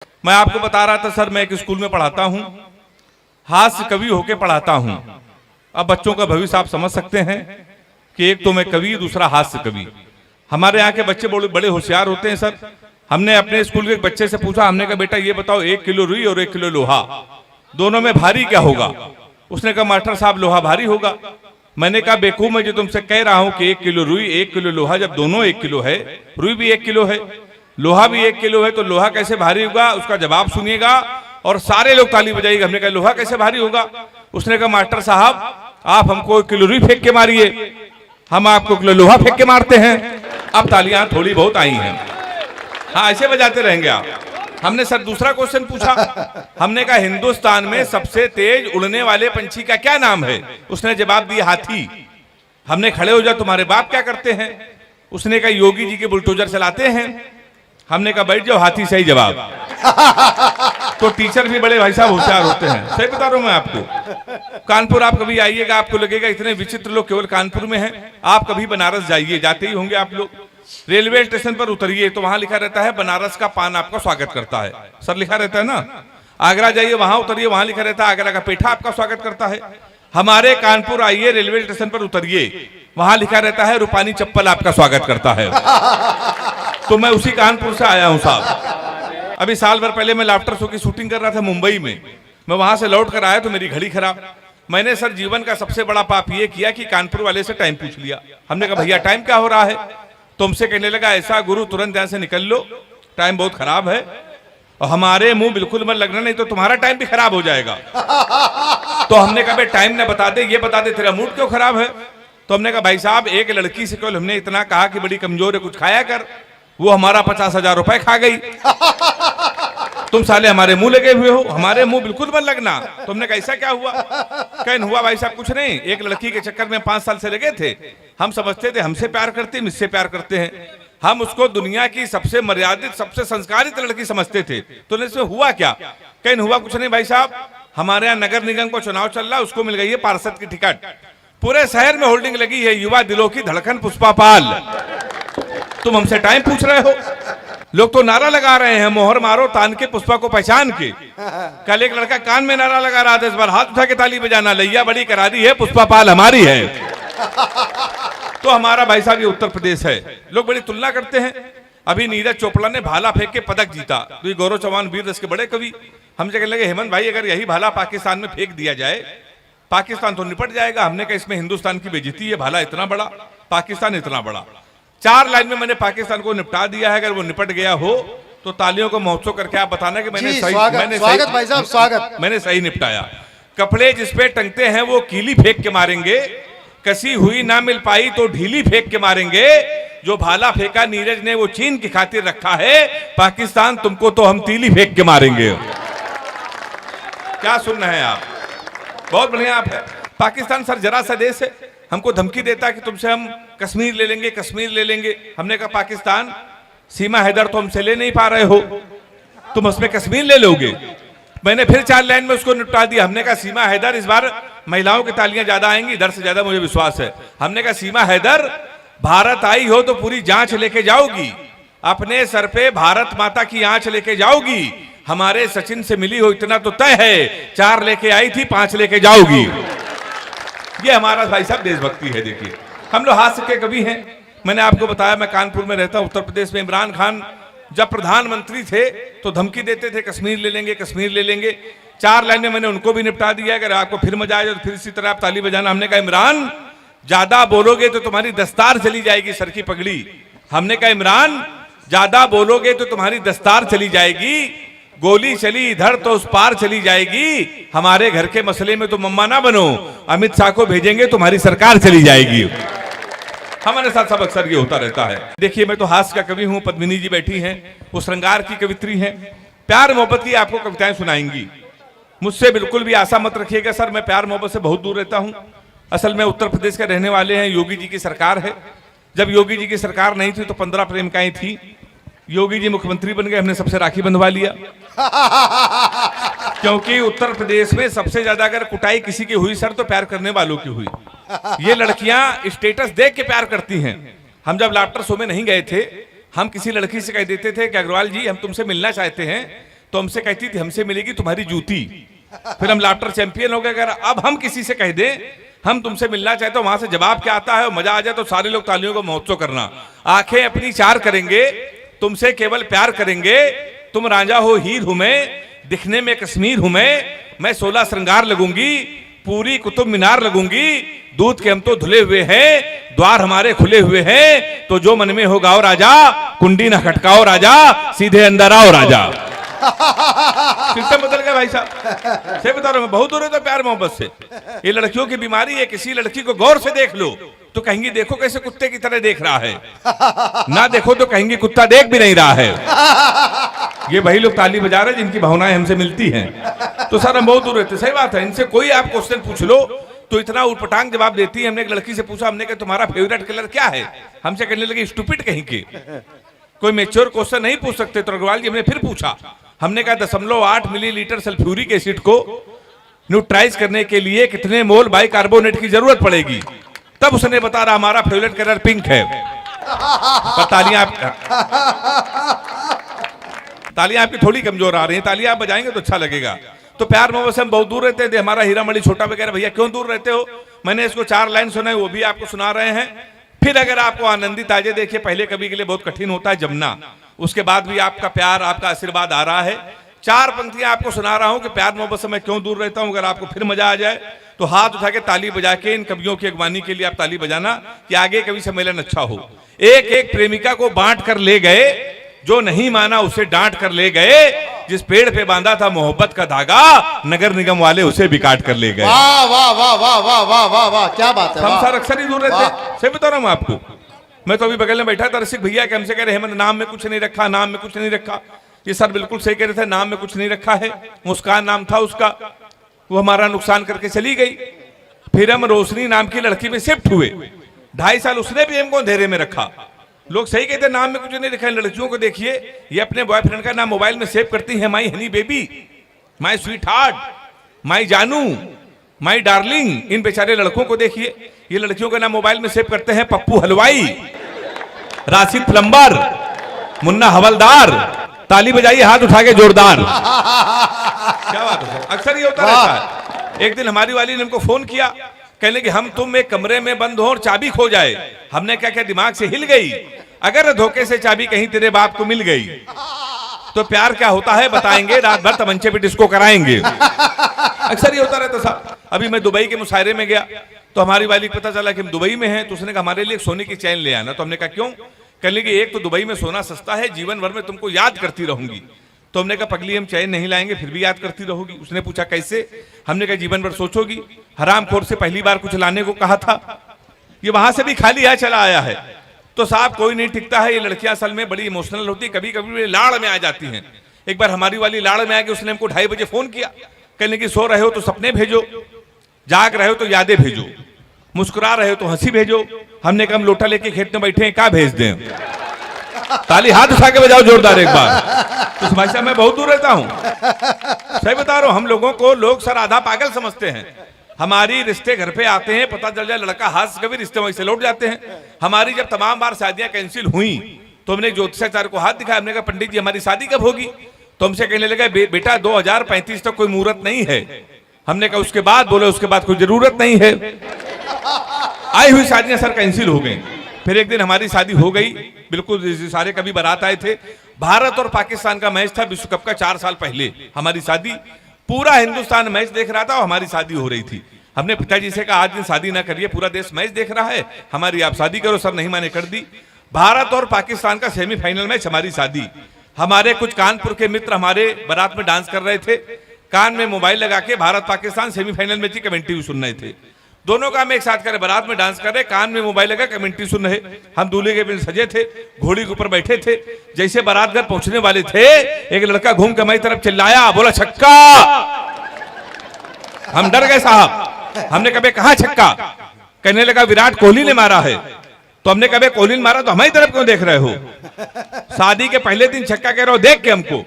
मैं आपको बता रहा था सर, मैं एक स्कूल में पढ़ाता हूं, हास्य कवि होके पढ़ाता हूं। अब बच्चों का भविष्य आप समझ सकते हैं कि एक तो मैं कवि, दूसरा हास्य कवि। हमारे यहाँ के बच्चे बड़े होशियार होते हैं सर। हमने अपने स्कूल के एक बच्चे से पूछा, हमने कहा बेटा ये बताओ 1 किलो रुई और 1 किलो लोहा, दोनों में भारी क्या होगा? उसने कहा मास्टर साहब लोहा भारी होगा। मैंने कहा बेवकूफ, मैं जो तुमसे कह रहा हूं कि 1 किलो रुई 1 किलो लोहा, जब दोनों 1 किलो है, रुई भी 1 किलो है, लोहा भी 1 किलो है, तो लोहा कैसे भारी होगा? उसका जवाब सुनिएगा और सारे लोग ताली बजाइएगा। हमने कहा लोहा कैसे भारी होगा? उसने कहा मास्टर साहब आप हमको 1 किलो रुई फेंक के मारिए, हम आपको 1 किलो लोहा फेंक के मारते हैं। अब तालियां थोड़ी बहुत आई हैं। हाँ, ऐसे बजाते रहेंगे आप। हमने सर दूसरा क्वेश्चन पूछा, हमने कहा हिंदुस्तान में सबसे तेज उड़ने वाले पंछी का क्या नाम है? उसने जवाब दिया हाथी। हमने खड़े हो जा, तुम्हारे बाप क्या करते हैं? उसने कहा योगी जी के बुलडोजर चलाते हैं। हमने कहा बैठ जाओ, हाथी सही जवाब। तो टीचर भी बड़े भाई साहब होशियार होते हैं, सही बता रहा हूं मैं आपको। कानपुर आप कभी आइएगा, आपको लगेगा इतने विचित्र लोग केवल कानपुर में हैं। आप कभी बनारस जाइए, जाते ही होंगे आप लोग, रेलवे स्टेशन पर उतरिए तो वहां लिखा रहता है बनारस का पान आपका स्वागत करता है, सर लिखा रहता है ना। आगरा जाइए, वहां उतरिए, वहां लिखा रहता है आगरा का पेठा आपका स्वागत करता है। हमारे कानपुर आइए, रेलवे स्टेशन पर उतरिए, वहां लिखा रहता है रूपानी चप्पल आपका स्वागत करता है। तो मैं उसी कानपुर से आया हूं साहब। अभी साल भर पहले मैं लाफ्टर शो की शूटिंग कर रहा था मुंबई में। मैं वहां से लौट कर आया तो मेरी घड़ी खराब। मैंने सर जीवन का सबसे बड़ा पाप ये किया कि कानपुर वाले से टाइम पूछ लिया। हमने कहा भैया टाइम क्या हो रहा है? तुमसे कहने लगा ऐसा गुरु तुरंत यहां से निकल लो, टाइम बहुत खराब है। और हमारे मुंह बिल्कुल मत लगना, नहीं तो तुम्हारा टाइम भी खराब हो जाएगा। तो हमने कहा भाई टाइम ना बता दे, ये बता दे तेरा मूड क्यों खराब है? तो हमने कहा भाई साहब एक लड़की से केवल हमने इतना कहा कि बड़ी कमजोर है, कुछ खाया कर, वो हमारा 50,000 रुपए खा गई। तुम साले हमारे मुंह लगे हुए हो, हमारे मुंह बिल्कुल मत लगना। तुमने कहा ऐसा क्या हुआ? कहन हुआ भाई साहब कुछ नहीं, एक लड़की के चक्कर में 5 साल से लगे थे। हम समझते थे हमसे प्यार करते हैं, मुझसे प्यार करते हैं। हम उसको दुनिया की सबसे मर्यादित, सबसे संस्कारित लड़की समझते थे। तो इसमें हुआ क्या? कहन हुआ कुछ नहीं भाई साहब, हमारे यहाँ नगर निगम को चुनाव चल रहा है, उसको मिल गई है पार्षद की टिकट। पूरे शहर में होल्डिंग लगी है, युवा दिलों की धड़कन पुष्पा पाल। तुम हमसे टाइम पूछ रहे हो? लोग तो नारा लगा रहे हैं मोहर मारो तान के पुष्पा को पहचान के। कल एक लड़का कान में नारा लगा रहा था, इस बार हाथ उठा के ताली बजाना, लैया बड़ी करा दी है, पुष्पा पाल हमारी है। तो हमारा भाई साहब ये उत्तर प्रदेश है। लोग बड़ी तुलना करते हैं। अभी नीरज चोपड़ा ने भाला फेंक के पदक जीता, तो ये गौरव चौहान वीर रस के बड़े कवि हमसे कहने लगे हेमंत भाई अगर यही भाला पाकिस्तान में फेंक दिया जाए, पाकिस्तान तो निपट जाएगा। हमने कहा इसमें हिंदुस्तान की बेइज्जती है, भाला इतना बड़ा, पाकिस्तान इतना बड़ा। 4 लाइन में मैंने पाकिस्तान को निपटा दिया है। अगर वो निपट गया हो तो तालियों को महोत्सव करके आप बताना कि मैंने सही निपटाया। कपड़े जिसपे टंगते हैं वो कीली फेंक के मारेंगे, कसी हुई ना मिल पाई तो ढीली फेंक के मारेंगे। जो भाला फेंका नीरज ने वो चीन की खातिर रखा है, पाकिस्तान तुमको तो हम तीली फेंक के मारेंगे। क्या सुन रहे हैं आप? बहुत बढ़िया आप है। पाकिस्तान सर जरा सा देश है, हमको धमकी देता कि तुमसे हम कश्मीर ले लेंगे, कश्मीर ले लेंगे। हमने कहा पाकिस्तान सीमा हैदर तो हमसे ले नहीं पा रहे हो, तुम उसमें कश्मीर ले लोगे। मैंने फिर 4 लाइन में उसको निपटा दिया। हमने कहा सीमा हैदर, इस बार महिलाओं की तालियां ज्यादा आएंगी, इधर से ज्यादा मुझे विश्वास है। हमने कहा सीमा हैदर भारत आई हो तो पूरी जांच लेके जाओगी, अपने सर पे भारत माता की आंच लेके जाओगी। हमारे सचिन से मिली हो इतना तो तय है, 4 लेके आई थी 5 लेके जाओगी। ये हमारा भाई साहब देशभक्ति है। देखिए हम लोग हास्य के कवि हैं। मैंने आपको बताया मैं कानपुर में रहता हूं, उत्तर प्रदेश में। इमरान खान जब प्रधानमंत्री थे तो धमकी देते थे कश्मीर ले लेंगे, कश्मीर ले लेंगे। 4 लाइन में मैंने उनको भी निपटा दिया। अगर आपको फिर मजा आए तो फिर इसी तरह आप ताली बजाना। हमने कहा इमरान ज्यादा बोलोगे तो तुम्हारी दस्तार चली जाएगी, सर की पगड़ी। हमने कहा इमरान ज्यादा बोलोगे तो तुम्हारी दस्तार चली जाएगी, गोली चली इधर तो उस पार चली जाएगी। हमारे घर के मसले में तो मम्मा ना बनो, अमित शाह को भेजेंगे तुम्हारी सरकार चली जाएगी। हमारे साथ सब अक्सर ये होता रहता है। देखिए मैं तो हास्य का कवि हूं, पद्मिनी जी बैठी हैं, वो श्रृंगार की कवित्री हैं, प्यार मोहब्बत की आपको कविताएं सुनाएंगी। मुझसे बिल्कुल भी आशा मत रखिएगा सर, मैं प्यार मोहब्बत से बहुत दूर रहता हूं। असल में उत्तर प्रदेश के रहने वाले हैं, योगी जी की सरकार है। जब योगी जी की सरकार नहीं थी तो 15 प्रेमिकाएं थी। योगी जी मुख्यमंत्री बन गए, हमने सबसे राखी बंधवा लिया। क्योंकि उत्तर प्रदेश में सबसे ज्यादा अगर कुटाई किसी की हुई सर तो प्यार करने वालों की हुई। ये लड़कियां स्टेटस देख के प्यार करती हैं। हम जब लाफ्टर शो में नहीं गए थे, हम किसी लड़की से कह देते थे कि अग्रवाल जी हम तुमसे मिलना चाहते हैं, तो हमसे कहती थी हमसे मिलेगी तुम्हारी जूती। फिर हम लाफ्टर चैंपियन हो गए। अगर अब हम किसी से कह दें हम तुमसे मिलना चाहते हो, वहां से जवाब क्या आता है, और मजा आ जाए तो सारे लोग तालियों का महोत्सव करना। आंखें अपनी चार करेंगे, तुमसे केवल प्यार करेंगे। तुम राजा हो हीर हूं मैं, दिखने में कश्मीर हूं मैं 16 श्रृंगार लगूंगी, पूरी कुतुब मीनार लगूंगी। दूध के हम तो धुले हुए हैं, द्वार हमारे खुले हुए हैं। तो जो मन में हो गाओ राजा, कुंडी ना खटकाओ राजा, सीधे अंदर आओ राजा। सिस्टम बदल गया भाई साहब। से बता रहा हूं, बहुत दूर है तो प्यार मोहब्बत से। ये लड़कियों की बीमारी है। किसी लड़की को गौर से देख लो तो कहेंगी देखो कैसे कुत्ते की तरह देख रहा है, ना देखो तो कहेंगी कुत्ता देख भी नहीं रहा है। ये वही लोग ताली बजा रहे हैं जिनकी भावनाएं हमसे मिलती हैं। तो सर हम बहुत दूर रहते। सही बात है। इनसे कोई आप क्वेश्चन पूछ लो तो इतना उटपटांग जवाब देती है। हमने एक लड़की से पूछा, हमने कहा तुम्हारा फेवरेट कलर क्या है, हमसे कहने लगी स्टूपिड कहीं के। कोई मैच्योर क्वेश्चन नहीं पूछ सकते। तो अग्रवाल जी हमने फिर पूछा, हमने कहा 0.8 मिलीलीटर सल्फ्यूरिक एसिड को न्यूट्राइज करने के लिए कितने मोल बाइकार्बोनेट की जरूरत पड़ेगी। तब उसने बता रहा हमारा फेवरेट कलर पिंक है। तालियां आपकी थोड़ी कमजोर आ रही हैं, तालियां आप बजाएंगे तो अच्छा लगेगा। तो प्यार मोहब्बत से हम बहुत दूर रहते थे। हमारा हीरा मणि छोटा वगैरह, भैया क्यों दूर रहते हो। मैंने इसको 4 लाइन सुना है, वो भी आपको सुना रहे हैं। फिर अगर आपको आनंदित आजे, देखिए पहले कवि के लिए बहुत कठिन होता है जमना, उसके बाद भी आपका प्यार आपका आशीर्वाद आ रहा है। 4 पंक्तियां आपको सुना रहा हूं कि प्यार मोहब्बत से मैं क्यों दूर रहता हूं। अगर आपको फिर मजा आ जाए तो हाथ उठा के ताली बजा के इन कवियों की अगवानी के लिए आप ताली बजाना कि आगे कवि सम्मेलन अच्छा हो। एक एक प्रेमिका को बांट कर ले गए, जो नहीं माना उसे डांट कर ले गए। जिस पेड़ पे बांधा था मोहब्बत का धागा, नगर निगम वाले उसे भी काट कर ले गए। वाह वाह वाह वाह वाह वाह वाह वाह, क्या बात है। हम सर अक्सर ही दूर रहते। सही बता रहा हूं आपको। मैं तो अभी बगल में बैठा था, रसिक भैया के हमसे कह रहे हेमंत नाम में कुछ नहीं रखा, नाम में कुछ नहीं रखा। ये सर बिल्कुल सही कह रहे थे, नाम में कुछ नहीं रखा है। मुस्कान नाम था उसका, वो हमारा नुकसान करके चली गई। फिर हम रोशनी नाम की लड़की में शिफ्ट हुए। 2.5 साल उसने भी हमको अंधेरे में रखा। लोग सही कहते हैं नाम में कुछ नहीं लिखा। लड़कियों को देखिए, ये अपने बॉयफ्रेंड का नाम मोबाइल में सेव करती है, my honey baby, my sweetheart, my जानू, माई डार्लिंग। इन बेचारे लड़कों को देखिए, ये लड़कियों का नाम मोबाइल में सेव करते हैं पप्पू हलवाई, राशिद प्लम्बर, मुन्ना हवलदार। ताली बजाइए हाथ उठा के जोरदार। क्या बात है। अक्सर ये होता रहता है। एक दिन हमारी वाली ने हमको फोन किया, कहने कि हम तुम एक कमरे में बंद हो और चाबी खो जाए। हमने क्या क्या दिमाग से हिल गई, अगर धोखे से चाबी कहीं तेरे बाप को मिल गई तो प्यार क्या होता है बताएंगे, रात भर तमंचे पे डिस्को कराएंगे। अक्सर ये होता रहता साहब। अभी मैं दुबई के मुशायरे में गया तो हमारी वाली को पता चला कि हम दुबई में हैं। तो उसने कहा हमारे लिए एक सोने की चैन ले आना। तो हमने कहा क्यों। कहने लगी एक तो दुबई में सोना सस्ता है, जीवन भर में तुमको याद करती रहूंगी। तो हमने कहा पगली हम चैन नहीं लाएंगे फिर भी याद करती रहोगी। उसने पूछा कैसे। हमने कहा जीवन भर सोचोगी, हरामखोर से पहली बार कुछ लाने को कहा था, ये वहां से भी खाली है चला आया है। तो साहब कोई नहीं टिकता है। ये लड़कियां असल में बड़ी इमोशनल होती है, कभी कभी लाड़ में आ जाती हैं। एक बार हमारी वाली लाड़ में आके उसने हमको 2:30 बजे फोन किया, कहने की सो रहे हो तो सपने भेजो, जाग रहे हो तो यादें भेजो, मुस्कुरा रहे हो तो हंसी भेजो। हमने कहा हम लोटा लेके खेत में बैठे हैं, क्या भेज दें। ताली हाथ उठा के बजाओ जोरदार एक बार। तो भाई साहब मैं बहुत दूर रहता हूं, सही बता रहा हूं। हम लोगों को लोग सर आधा पागल समझते हैं। हमारी रिश्ते घर पे आते हैं, पता चल जाए लड़का हाथ कभी रिश्ते वहीं से लौट जाते हैं। हमारी जब तमाम बार शादियां कैंसिल हुई तो हमने ज्योतिषाचार्य को हाथ दिखाया। हमने कहा पंडित जी हमारी शादी कब होगी। तो हमसे कहने लगा बेटा 2035 तक कोई मुहूर्त नहीं है। हमने कहा उसके बाद। बोले उसके बाद कोई जरूरत नहीं है। आई हुई शादियां सर कैंसिल हो गई। फिर एक दिन हमारी शादी हो गई, बिल्कुल सारे कभी बारात आए थे। भारत और पाकिस्तान का मैच था विश्व कप का 4 साल पहले हमारी शादी। पूरा हिंदुस्तान मैच देख रहा था और हमारी शादी हो रही थी। हमने पिताजी से कहा आज दिन शादी ना करिए, पूरा देश मैच देख रहा है, हमारी आप शादी करो। सर नहीं माने, कर दी। भारत और पाकिस्तान का सेमीफाइनल मैच, हमारी शादी। हमारे कुछ कानपुर के मित्र हमारे बारात में डांस कर रहे थे, कान में मोबाइल लगा के भारत पाकिस्तान सेमीफाइनल मैच की कमेंट्री सुन रहे थे। दोनों काम एक साथ करे, बारात में डांस कर रहे, कान में मोबाइल लगा कमेंट्री सुन रहे। हम दूल्हे के बिन सजे थे, घोड़ी के ऊपर बैठे थे। जैसे बारात घर पहुंचने वाले थे, एक लड़का घूम के हमारी तरफ चिल्लाया, बोला छक्का। हम डर गए साहब। हमने कहा कहां छक्का। कहने लगा विराट कोहली ने मारा है। तो हमने कहा कोहली ने मारा तो हमारी तरफ क्यों देख रहे हो। शादी के पहले दिन छक्का कह रहे हो देख के हमको।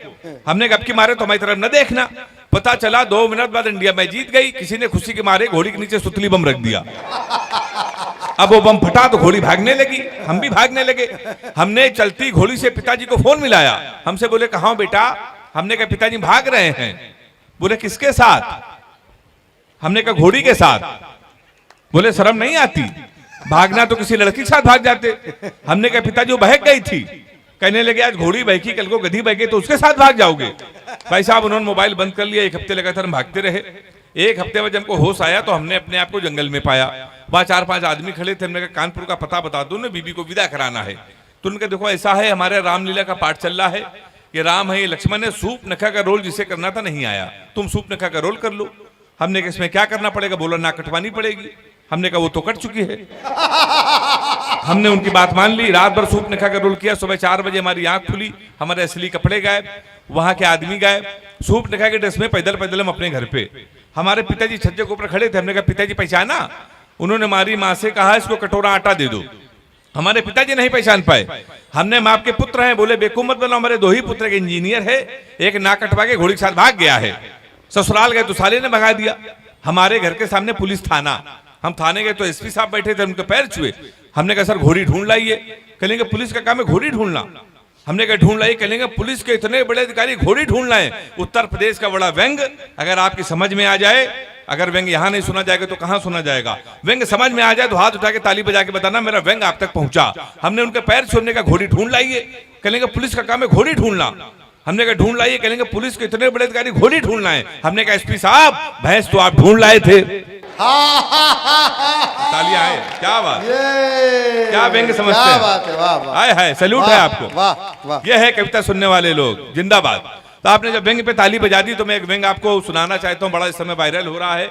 हमने कहा अब की मारे तो हमारी तरफ न देखना। पता चला 2 मिनट बाद इंडिया मैच जीत गई। किसी ने खुशी के मारे घोड़ी के नीचे सुतली बम रख दिया। अब वो बम फटा तो घोड़ी भागने लगी, हम भी भागने लगे। हमने चलती घोड़ी से पिताजी को फोन मिलाया। हमसे बोले कहां बेटा। हमने कहा पिताजी भाग रहे हैं। बोले किसके साथ? हमने कहा घोड़ी के साथ। बोले शर्म नहीं आती? भागना तो किसी लड़की के साथ भाग जाते। हमने कहा पिताजी वो बहक गई थी। कहने लगे आज घोड़ी बहकी, कल को गधी बहके तो उसके साथ भाग जाओगे। भाई साहब उन्होंने मोबाइल बंद कर लिया। 1 हफ्ते लगातार हम भागते रहे। 1 हफ्ते में जब हमको होश आया तो हमने अपने आप को जंगल में पाया। वहां 4-5 आदमी खड़े थे। हमने कहा कानपुर का पता बता दो ना, बीबी को विदा कराना है। तो उनका देखो ऐसा है, हमारे रामलीला का पाठ चल रहा है, ये राम है ये लक्ष्मण है, सूप नखा का रोल जिसे करना था नहीं आया, तुम सूप नखा का रोल कर लो। हमने कहा इसमें क्या करना पड़ेगा? बोला नाक कटवानी पड़ेगी। हमने कहा वो तो कट चुकी है। हमने उनकी बात मान ली। रात भर सूप नखा का रोल किया। सुबह 4 बजे हमारी आंख खुली, हमारे असली कपड़े गायब, वहां के आदमी गायब, सूप नखा के ड्रेस में पैदल पैदल हम अपने घर पे। हमारे पिताजी छज्जे के ऊपर खड़े थे। हमने कहा पिताजी पहचाना? उन्होंने हमारी माँ से कहा इसको कटोरा आटा दे दो। हमारे पिताजी नहीं पहचान पाए। हमने माँ आपके पुत्र हैं। बोले बेवकूफ मत बनो, हमारे 2 ही पुत्र, एक इंजीनियर है, एक नाक कटवा के घोड़ी के साथ भाग गया है। ससुराल गए तो साले ने भगा दिया। हमारे घर के सामने पुलिस थाना, हम थाने गए तो एसपी साहब बैठे थे, उनके पैर छुए। हमने कहा सर घोड़ी ढूंढ लाइए। कहेंगे पुलिस का काम है घोड़ी ढूंढना। हमने कहा ढूंढ लाइए। कहेंगे पुलिस के इतने बड़े अधिकारी घोड़ी ढूंढ लाए। उत्तर प्रदेश का बड़ा व्यंग अगर आपकी समझ में आ जाए, अगर व्यंग यहां नहीं सुना जाएगा तो कहां सुना जाएगा? व्यंग समझ में आ जाए तो हाथ उठा के ताली बजा के बताना मेरा व्यंग आप तक पहुंचा। हमने उनके पैर छूने का घोड़ी ढूंढ लाइए। कहेंगे पुलिस का काम है घोड़ी ढूंढना। हमने कहा ढूंढ लाइए। कहेंगे पुलिस के इतने बड़े अधिकारी घोड़ी ढूंढ लाए। हमने कहा एसपी साहब भैंस तो आप ढूंढ लाए थे। तालियां है, क्या बात, क्या व्यंग समझते हैं? बात है, वाह वाह, हाय हाय, सैल्यूट है आपको। वाह वाह। यह है कविता सुनने वाले लोग, जिंदाबाद। तो आपने जब व्यंग पे ताली बजा दी तो मैं एक व्यंग आपको सुनाना चाहता हूँ, बड़ा इस समय वायरल हो रहा है।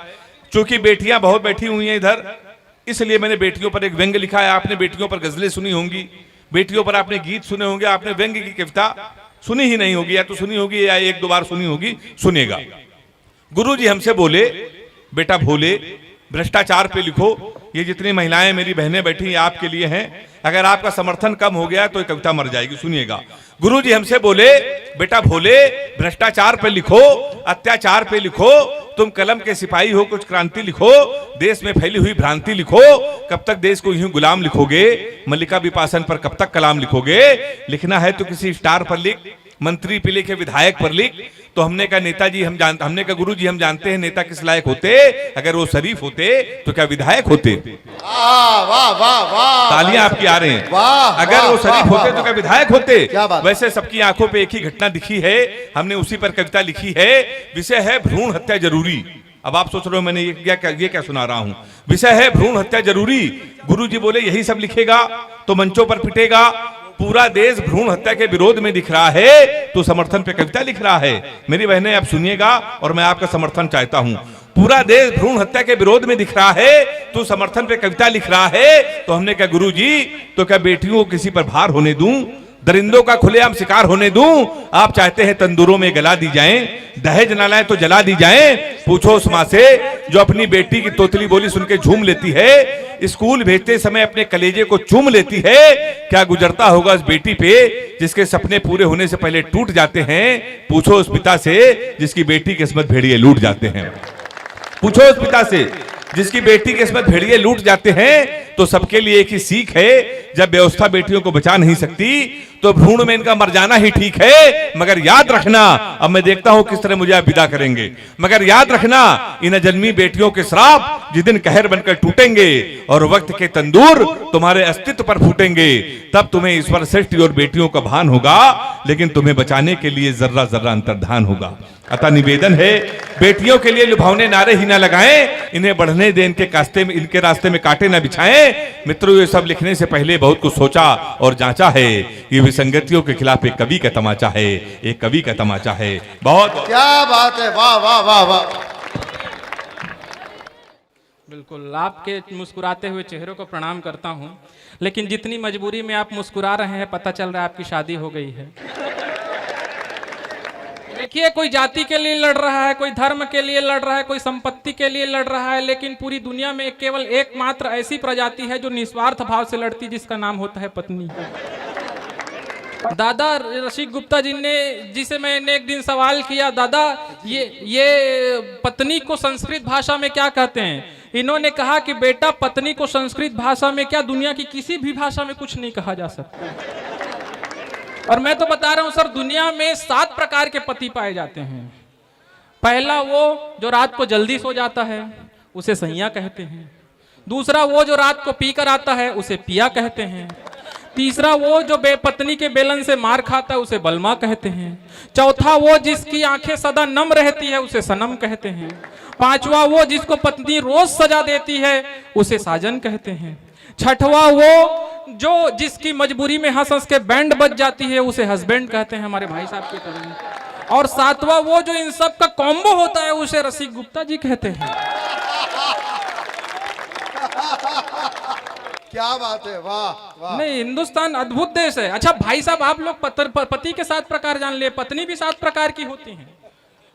चूंकि बेटियां बहुत बैठी हुई हैं इधर, इसलिए मैंने बेटियों पर एक व्यंग लिखा है। आपने बेटियों पर गजलें सुनी होंगी, बेटियों पर आपने गीत सुने होंगे, आपने व्यंग की कविता सुनी ही नहीं होगी, या तो सुनी होगी या 1-2 बार सुनी होगी। सुनेगा। गुरुजी हमसे बोले बेटा भोले भ्रष्टाचार पे लिखो। ये जितनी महिलाएं मेरी बहनें बैठी हैं आपके लिए हैं। अगर आपका समर्थन कम हो गया तो ये कविता मर जाएगी। सुनिएगा। गुरुजी हमसे बोले बेटा भोले भ्रष्टाचार पे लिखो, अत्याचार पे लिखो, तुम कलम के सिपाही हो, कुछ क्रांति लिखो, देश में फैली हुई भ्रांति लिखो। कब तक देश को यूं गुलाम लिखोगे? मल्लिका विपासन पर कब तक कलाम लिखोगे? लिखना है तो किसी स्टार पर लिख, मंत्री पे लिखे, विधायक पर लिख। तो हमने कहा नेताजी हमने कहा गुरुजी हम जानते हैं नेता किस लायक होते, अगर वो शरीफ होते तो क्या विधायक होते? वाह वाह वाह, तालियां आपकी आ रही हैं। वाह, अगर वो शरीफ होते तो क्या विधायक होते? वैसे सबकी आंखों पे एक ही घटना दिखी है, हमने उसी पर कविता लिखी है। विषय है भ्रूण हत्या जरूरी। अब आप सोच रहे हो मैंने ये क्या सुना रहा हूं? विषय है भ्रूण हत्या जरूरी। गुरुजी बोले यही सब लिखेगा तो मंचों पर पिटेगा। पूरा देश भ्रूण हत्या के विरोध में दिख रहा है तो समर्थन पे कविता लिख रहा है। मेरी बहनें आप सुनिएगा और मैं आपका समर्थन चाहता हूं। पूरा देश भ्रूण हत्या के विरोध में दिख रहा है तो समर्थन पे कविता लिख रहा है। तो हमने कहा गुरुजी तो क्या बेटियों को किसी पर भार होने दूं? दरिंदों का खुलेआम शिकार होने दूं? आप चाहते हैं तंदूरों में गला दी जाएं, दहेज ना लाएं तो जला दी जाएं? पूछो उस माँ से जो अपनी बेटी की तोतली बोली सुन के झूम लेती है, स्कूल भेजते समय अपने कलेजे को चूम लेती है। क्या गुजरता होगा उस बेटी पे जिसके सपने पूरे होने से पहले टूट जाते हैं? पूछो उस पिता से जिसकी बेटी किस्मत भेड़िए लूट जाते हैं। पूछो उस पिता से जिसकी बेटी किस्मत भेड़िए लूट जाते हैं। तो सबके लिए एक ही सीख है, जब व्यवस्था बेटियों को बचा नहीं सकती तो भ्रूण में इनका मर जाना ही ठीक है। मगर याद रखना, अब मैं देखता हूं किस तरह मुझे आप विदा करेंगे, मगर याद रखना इन अजन्मी बेटियों के श्राप जिस दिन कहर बनकर टूटेंगे और वक्त के तंदूर तुम्हारे अस्तित्व पर फूटेंगे, तब तुम्हें ईश्वर सृष्टि और बेटियों का भान होगा, लेकिन तुम्हें बचाने के लिए जर्रा जर्रा अंतर्धान होगा। अतः निवेदन है बेटियों के लिए लुभावने नारे ही ना लगाएं, इन्हें बढ़ने दें, इनके रास्ते में कांटे ना बिछाएं। मित्रों ये सब लिखने से पहले बहुत कुछ सोचा और जांचा है। ये विसंगतियों के खिलाफ एक कवि का तमाचा है, एक कवि का तमाचा है। बहुत क्या बात है, वाह वाह वाह वाह। बिल्कुल आपके मुस्कुराते हुए चेहरों को प्रणाम करता हूं, लेकिन जितनी मजबूरी में आप मुस्कुरा रहे हैं पता चल रहा है आपकी शादी हो गई है। देखिए कोई जाति के लिए लड़ रहा है, कोई धर्म के लिए लड़ रहा है, कोई संपत्ति के लिए लड़ रहा है, लेकिन पूरी दुनिया में केवल एकमात्र ऐसी प्रजाति है जो निस्वार्थ भाव से लड़ती, जिसका नाम होता है पत्नी। दादा रसिक गुप्ता जी ने, जिसे मैंने एक दिन सवाल किया, दादा ये पत्नी को संस्कृत भाषा में क्या कहते हैं? इन्होंने कहा कि बेटा पत्नी को संस्कृत भाषा में क्या, दुनिया की किसी भी भाषा में कुछ नहीं कहा जा सकता। और मैं तो बता रहा हूं सर, दुनिया में 7 प्रकार के पति पाए जाते हैं। पहला वो जो रात को जल्दी सो जाता है, उसे सैया कहते हैं। दूसरा वो जो रात को पी कर आता है, उसे पिया कहते हैं। तीसरा वो जो बेपत्नी के बेलन से मार खाता है, उसे बलमा कहते हैं। चौथा वो जिसकी आंखें सदा नम रहती है, उसे सनम कहते हैं। पांचवा वो जिसको पत्नी रोज सजा देती है, उसे साजन कहते हैं। छठवा वो जो जिसकी मजबूरी में हंस हंस के बैंड बज जाती है, उसे हस्बैंड कहते हैं, हमारे भाई साहब की तरह। और सातवां वो जो इन सब का कॉम्बो होता है, उसे रसिक गुप्ता जी कहते हैं। क्या बात है, वाह वाह। नहीं, हिंदुस्तान अद्भुत देश है। अच्छा भाई साहब, आप लोग पति के 7 प्रकार जान लिए, पत्नी भी 7 प्रकार की होती हैं।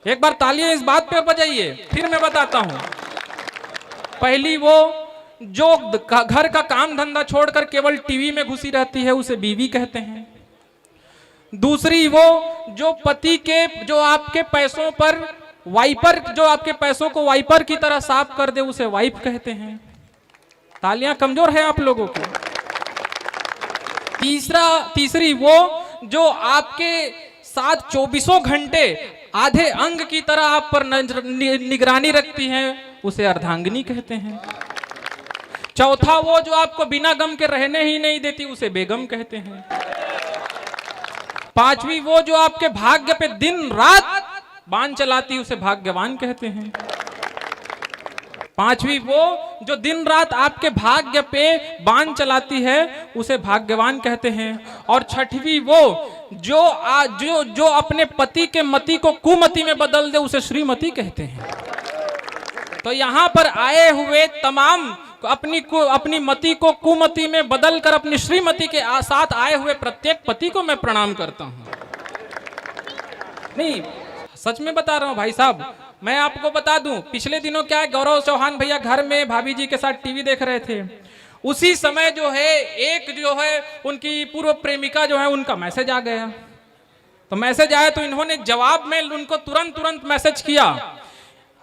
एक बार तालियां इस बात पे बजाइए, फिर मैं बताता हूं। पहली वो जो घर का काम धंधा छोड़कर केवल टीवी में घुसी रहती है, उसे बीवी कहते हैं। दूसरी वो जो पति के जो आपके पैसों पर वाइपर, जो आपके पैसों को वाइपर की तरह साफ कर दे, उसे वाइफ कहते हैं। तालियां कमजोर है आप लोगों की। तीसरी वो जो आपके साथ 24 घंटे आधे अंग की तरह आप पर निगरानी रखती है, उसे अर्धांगिनी कहते हैं। चौथा वो जो आपको बिना गम के रहने ही नहीं देती, उसे बेगम कहते हैं। पांचवी वो जो आपके भाग्य पे दिन रात बाण चलाती, उसे भाग्यवान कहते हैं। पांचवी वो जो दिन रात आपके भाग्य पे बाण चलाती है, उसे भाग्यवान कहते हैं। और छठवीं वो जो अपने पति के मति को कुमति में बदल दे, उसे श्रीमती कहते हैं। तो यहाँ पर आए हुए तमाम अपनी मति को कुमति में बदलकर अपनी श्रीमती के साथ आए हुए प्रत्येक पति को मैं प्रणाम करता हूँ। नहीं, सच में बता रहा हूँ भाई साहब। मैं आपको बता दूं, पिछले दिनों क्या है, गौरव चौहान भैया घर में भाभी जी के साथ टीवी देख रहे थे। उसी समय जो है एक जो है उनकी पूर्व प्रेमिका जो है, उनका मैसेज आ गया। तो मैसेज आया तो इन्होंने जवाब में उनको तुरंत मैसेज किया।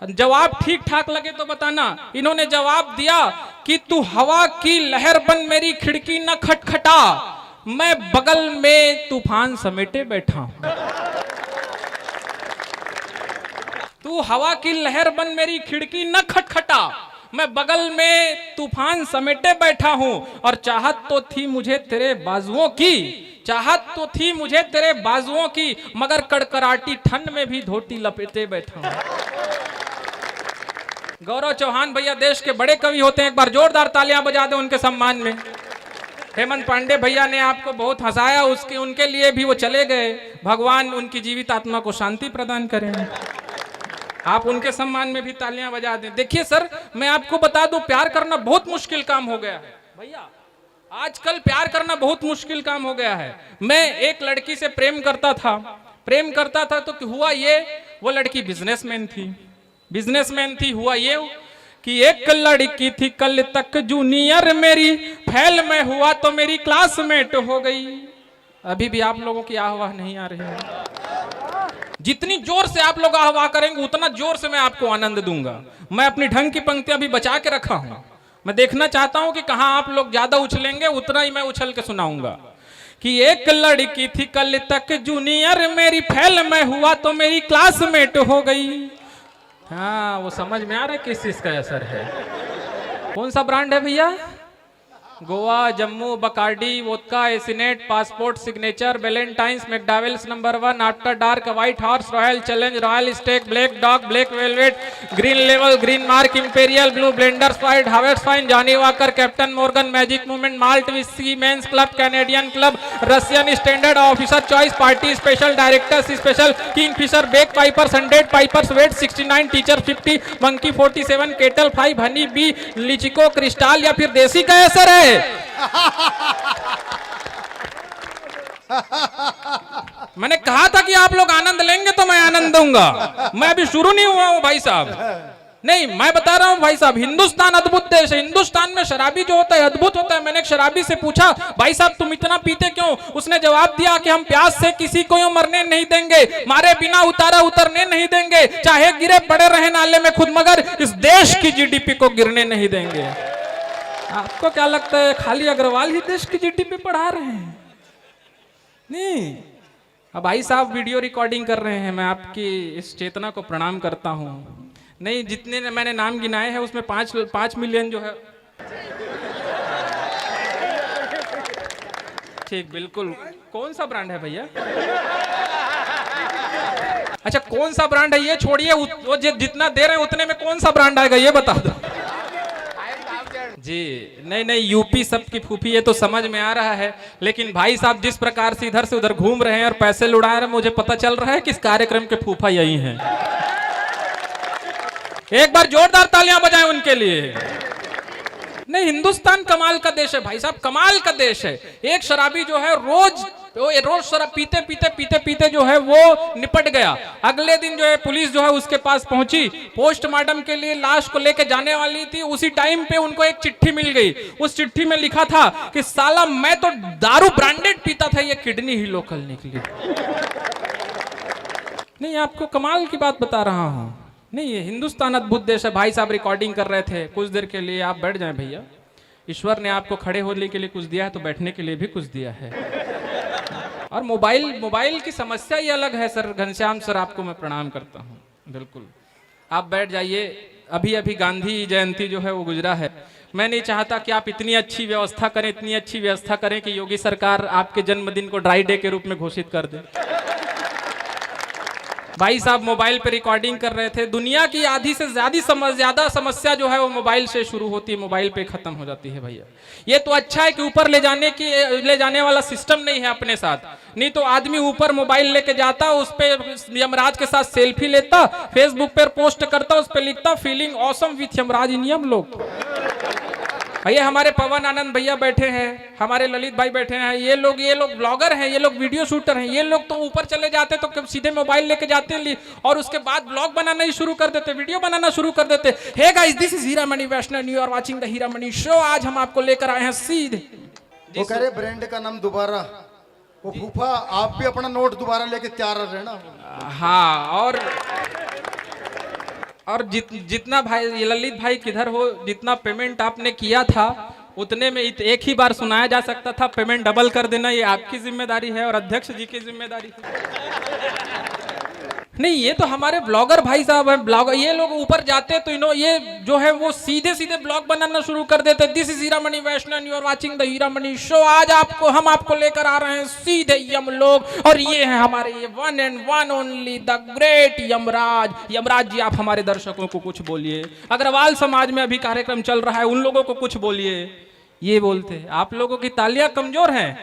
जवाब ठीक ठाक लगे तो बताना। इन्होंने जवाब दिया कि तू हवा की लहर बन मेरी खिड़की न खटखटा, मैं बगल में तूफान समेटे बैठा हूं। तू हवा की लहर बन मेरी खिड़की न खटखटा, मैं बगल में तूफान समेटे बैठा हूं। और चाहत तो थी मुझे तेरे बाजुओं की, चाहत तो थी मुझे तेरे बाजुओं की, मगर कड़कड़ाटी ठंड में भी धोती लपेटे बैठा हूं। गौरव चौहान भैया देश के बड़े कवि होते हैं, एक बार जोरदार तालियां बजा दें उनके सम्मान में। हेमंत पांडे भैया ने आपको बहुत हंसाया, उनके लिए भी वो चले गए। भगवान उनकी जीवित आत्मा को शांति प्रदान करें। आप उनके सम्मान में भी तालियां बजा दें। देखिए सर, मैं आपको बता दूं, प्यार करना बहुत मुश्किल काम हो गया है भैया। आजकल प्यार करना बहुत मुश्किल काम हो गया है। मैं एक लड़की से प्रेम करता था तो हुआ ये, वो लड़की बिजनेसमैन थी। हुआ ये कि एक लड़की थी कल तक जूनियर मेरी, फेल में हुआ तो मेरी क्लासमेट हो गई। अभी भी आप लोगों की आवाज नहीं आ रही है। जितनी जोर से आप लोग आह्वान करेंगे, उतना जोर से मैं आपको आनंद दूंगा। मैं अपनी ढंग की पंक्तियां भी बचा के रखा हूं। मैं देखना चाहता हूं कि कहां आप लोग ज्यादा उछलेंगे, उतना ही मैं उछल के सुनाऊंगा। कि एक लड़की थी कल तक जूनियर मेरी, फेल में हुआ तो मेरी क्लासमेट हो गई। हाँ, वो समझ में आ रहा है किस चीज का असर है। कौन सा ब्रांड है भैया? गोवा, जम्मू, बकार्डी, वोदका, एसिनेट, passport, signature, valentines, McDowell's number 1, after dark, white horse, royal challenge, royal stag, black dog, black velvet, green लेवल, green mark, imperial, blue blenders, fight, harvest fine, Johnnie Walker, captain Morgan, magic movement, malt whisky, men's club, Canadian club, Russian standard, officer choice, party special, directors special, Kingfisher, beck pipers 100 pipers, vat 69, teacher 50, monkey 47, kettle 5, honey bee, लिचिको, crystal या फिर देसी का असर है। मैंने कहा था कि आप लोग आनंद लेंगे तो मैं आनंद दूंगा। मैं अभी शुरू नहीं हुआ हूं भाई साहब। नहीं, मैं बता रहा हूं भाई साहब, हिंदुस्तान अद्भुत देश है। हिंदुस्तान में शराबी जो होता है अद्भुत होता है। मैंने एक शराबी से पूछा, भाई साहब तुम इतना पीते क्यों? उसने जवाब दिया कि हम प्यास से किसी को मरने नहीं देंगे, मारे बिना उतरने नहीं देंगे, चाहे गिरे पड़े रहे नाले में खुद, मगर इस देश की जीडीपी को गिरने नहीं देंगे। आपको क्या लगता है खाली अग्रवाल ही देश की जीडीपी बढ़ा रहे हैं? नहीं, अब भाई साहब वीडियो रिकॉर्डिंग कर रहे हैं, मैं आपकी इस चेतना को प्रणाम करता हूँ। नहीं, जितने मैंने नाम गिनाए हैं उसमें 5 मिलियन जो है। ठीक, बिल्कुल। कौन सा ब्रांड है भैया? अच्छा, कौन सा ब्रांड है ये छोड़िए, वो जितना दे रहे हैं उतने में कौन सा ब्रांड आएगा ये बता दो जी। नहीं, यूपी सबकी फूफी, ये तो समझ में आ रहा है, लेकिन भाई साहब जिस प्रकार से इधर से उधर घूम रहे हैं और पैसे लुटा रहे हैं, मुझे पता चल रहा है कि इस कार्यक्रम के फूफा यही हैं। एक बार जोरदार तालियां बजाएं उनके लिए। नहीं, हिंदुस्तान कमाल का देश है भाई साहब, कमाल का देश है। एक शराबी जो है रोज शराब पीते जो है वो निपट गया। अगले दिन जो है पुलिस जो है उसके पास पहुंची, पोस्टमार्टम के लिए लाश को लेके जाने वाली थी। उसी टाइम पे उनको एक चिट्ठी मिल गई। उस चिट्ठी में लिखा था कि साला मैं तो दारू ब्रांडेड पीता था, ये किडनी ही लोकल निकली। नहीं, आपको कमाल की बात बता रहा हूं। नहीं, ये हिंदुस्तान अद्भुत देश है। भाई साहब रिकॉर्डिंग कर रहे थे, कुछ देर के लिए आप बैठ जाएं भैया। ईश्वर ने आपको खड़े होने के लिए कुछ दिया है तो बैठने के लिए भी कुछ दिया है। और मोबाइल की समस्या ही अलग है सर। घनश्याम सर, आपको मैं प्रणाम करता हूँ। बिल्कुल, आप बैठ जाइए। अभी गांधी जयंती जो है वो गुजरा है। मैं नहीं चाहता कि आप इतनी अच्छी व्यवस्था करें कि योगी सरकार आपके जन्मदिन को ड्राई डे के रूप में घोषित कर दे। भाई साहब मोबाइल पे रिकॉर्डिंग कर रहे थे। दुनिया की आधी से ज्यादा समस्या जो है वो मोबाइल से शुरू होती है, मोबाइल पे खत्म हो जाती है भैया। ये तो अच्छा है कि ऊपर ले जाने वाला सिस्टम नहीं है अपने साथ, नहीं तो आदमी ऊपर मोबाइल लेके जाता, उस पे यमराज के साथ सेल्फी लेता, फेसबुक पर पोस्ट करता, उस पर लिखता फीलिंग ऑसम विथ यमराज इन यम लोग। भैया हमारे पवन आनंद भैया बैठे हैं, हमारे ललित भाई बैठे हैं, ये लोग ब्लॉगर हैं, ये लोग वीडियो शूटर हैं। ये लोग तो ऊपर चले जाते तो सीधे मोबाइल लेके जाते और उसके बाद ब्लॉग बनाना ही शुरू कर देते, वीडियो बनाना शुरू कर देते। Hey guys, this is Hiramani Vaishnav, you are watching the Hiramani show. आज हम आपको लेकर आए हैं सीधे। वो कह रहे ब्रांड का नाम दोबारा, वो फूफा आप भी अपना नोट दोबारा लेके तैयार रहना। हाँ, और जितना भाई ललित भाई किधर हो, जितना पेमेंट आपने किया था उतने में एक ही बार सुनाया जा सकता था। पेमेंट डबल कर देना ये आपकी जिम्मेदारी है और अध्यक्ष जी की जिम्मेदारी है। नहीं, ये तो हमारे ब्लॉगर भाई साहब हैं। ब्लॉगर ये लोग ऊपर जाते तो ये जो है वो सीधे ब्लॉग बनाना शुरू कर देते। This is Hiramani Vaishnav, you are watching the Hiramani show. आज हम आपको लेकर आ रहे हैं सीधे यम लोग, और ये है हमारे ये one and one only the great Yamraj. Yamraj ji, आप हमारे दर्शकों को कुछ बोलिए। अग्रवाल समाज में अभी कार्यक्रम चल रहा है, उन लोगों को कुछ बोलिए। ये बोलते आप लोगों की तालियां कमजोर हैं,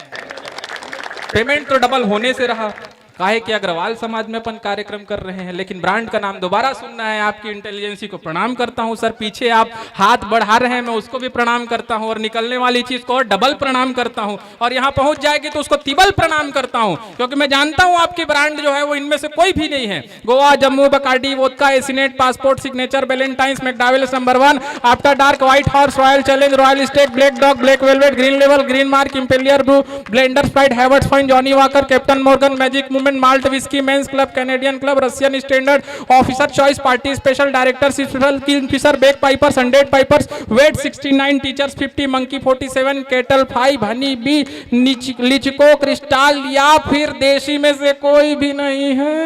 पेमेंट तो डबल होने से रहा। काहे कि अग्रवाल समाज में अपन कार्यक्रम कर रहे हैं, लेकिन ब्रांड का नाम दोबारा सुनना है। आपकी इंटेलिजेंसी को प्रणाम करता हूं सर। पीछे आप हाथ बढ़ा रहे हैं, मैं उसको भी प्रणाम करता हूं, और निकलने वाली चीज को और डबल प्रणाम करता हूं, और यहां पहुंच जाएगी तो उसको तिबल प्रणाम करता हूं, क्योंकि मैं जानता हूं आपकी ब्रांड जो है वो इनमें से कोई भी नहीं है। गोवा, जम्मू, बकार्डी, वोदका, एसिनेट, passport, signature, valentines, McDowell's number 1, after dark, white horse, royal challenge, royal stag, black dog, black velvet, green लेवल, green mark, imperial blue, blender sprite, Hayward's fine, Johnnie Walker, captain Morgan, magic movement, malt whisky, men's club, Canadian club, Russian standard, officer choice, party special, director special, Kingfisher, beck pipers, 100 pipers, vat 69, teachers 50, monkey 47, kettle 5, honey bee, लिचको, crystal, या फिर देशी में से कोई भी नहीं है।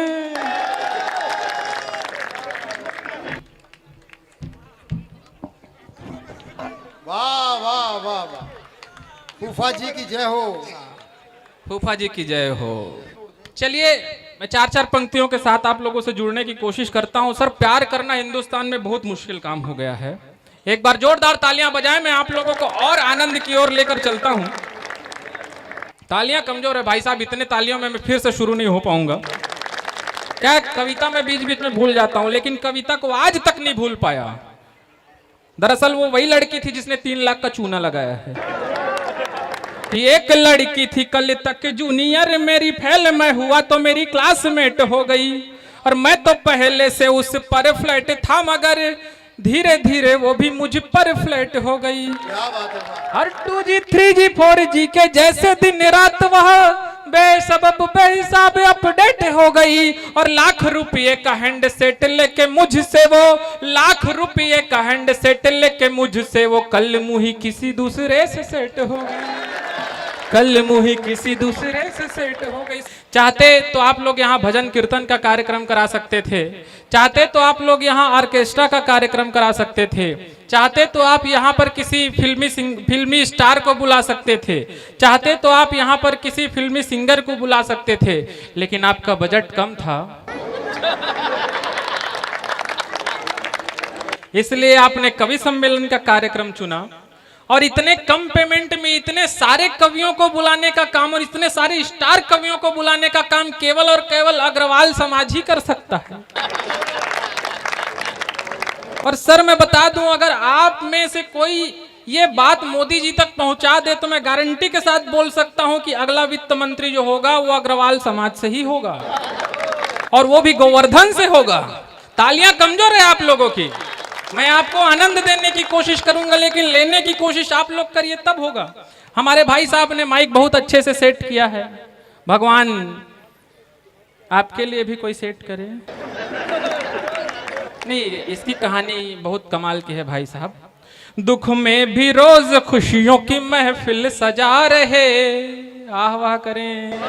वाह वाह वाह वाह, फूफा जी की जय हो, फूफा जी की जय हो। चलिए, मैं 4 पंक्तियों के साथ आप लोगों से जुड़ने की कोशिश करता हूं। सर, प्यार करना हिंदुस्तान में बहुत मुश्किल काम हो गया है। एक बार जोरदार तालियां बजाएं, मैं आप लोगों को और आनंद की ओर लेकर चलता हूं। तालियां कमजोर है भाई साहब, इतने तालियों में मैं फिर से शुरू नहीं हो पाऊंगा। क्या कविता में बीच में भूल जाता हूं, लेकिन कविता को आज तक नहीं भूल पाया। दरअसल वो वही लड़की थी जिसने 3 लाख का चूना लगाया है। एक लड़की थी कल तक जूनियर मेरी, फेल मैं हुआ तो मेरी क्लासमेट हो गई, और मैं तो पहले से उस पर फ्लैट था, मगर धीरे धीरे वो भी मुझ पर फ्लैट हो गई। क्या बात है। और 2G 3G 4G के जैसे दिन रात वह बेसबब बेहिसाब अपडेट हो गई, और लाख रुपये का हैंड सेट लेके मुझसे वो, लाख रुपये का हैंड सेट लेके मुझसे वो कल मुही किसी दूसरे से सेट हो गई। कल मुही किसी दूसरे से सेट हो गई। चाहते तो आप लोग यहाँ भजन कीर्तन का कार्यक्रम करा सकते थे, चाहते तो आप लोग यहाँ ऑर्केस्ट्रा का कार्यक्रम करा सकते थे, चाहते तो आप यहाँ पर किसी फिल्मी स्टार को बुला सकते थे, चाहते तो आप यहाँ पर किसी फिल्मी सिंगर को बुला सकते थे, लेकिन आपका बजट कम था, इसलिए आपने कवि सम्मेलन का कार्यक्रम चुना। और इतने कम पेमेंट में इतने सारे कवियों को बुलाने का काम और इतने सारे स्टार कवियों को बुलाने का काम केवल और केवल अग्रवाल समाज ही कर सकता है। और सर मैं बता दूं, अगर आप में से कोई ये बात मोदी जी तक पहुंचा दे तो मैं गारंटी के साथ बोल सकता हूं कि अगला वित्त मंत्री जो होगा वो अग्रवाल समाज से ही होगा, और वो भी गोवर्धन से होगा। तालियां कमजोर है आप लोगों की। मैं आपको आनंद देने की कोशिश करूंगा, लेकिन लेने की कोशिश आप लोग करिए तब होगा। हमारे भाई साहब ने माइक बहुत अच्छे से सेट किया है, भगवान आपके लिए भी कोई सेट करे। नहीं, इसकी कहानी बहुत कमाल की है भाई साहब। दुख में भी रोज खुशियों की महफिल सजा रहे, आह वाह करें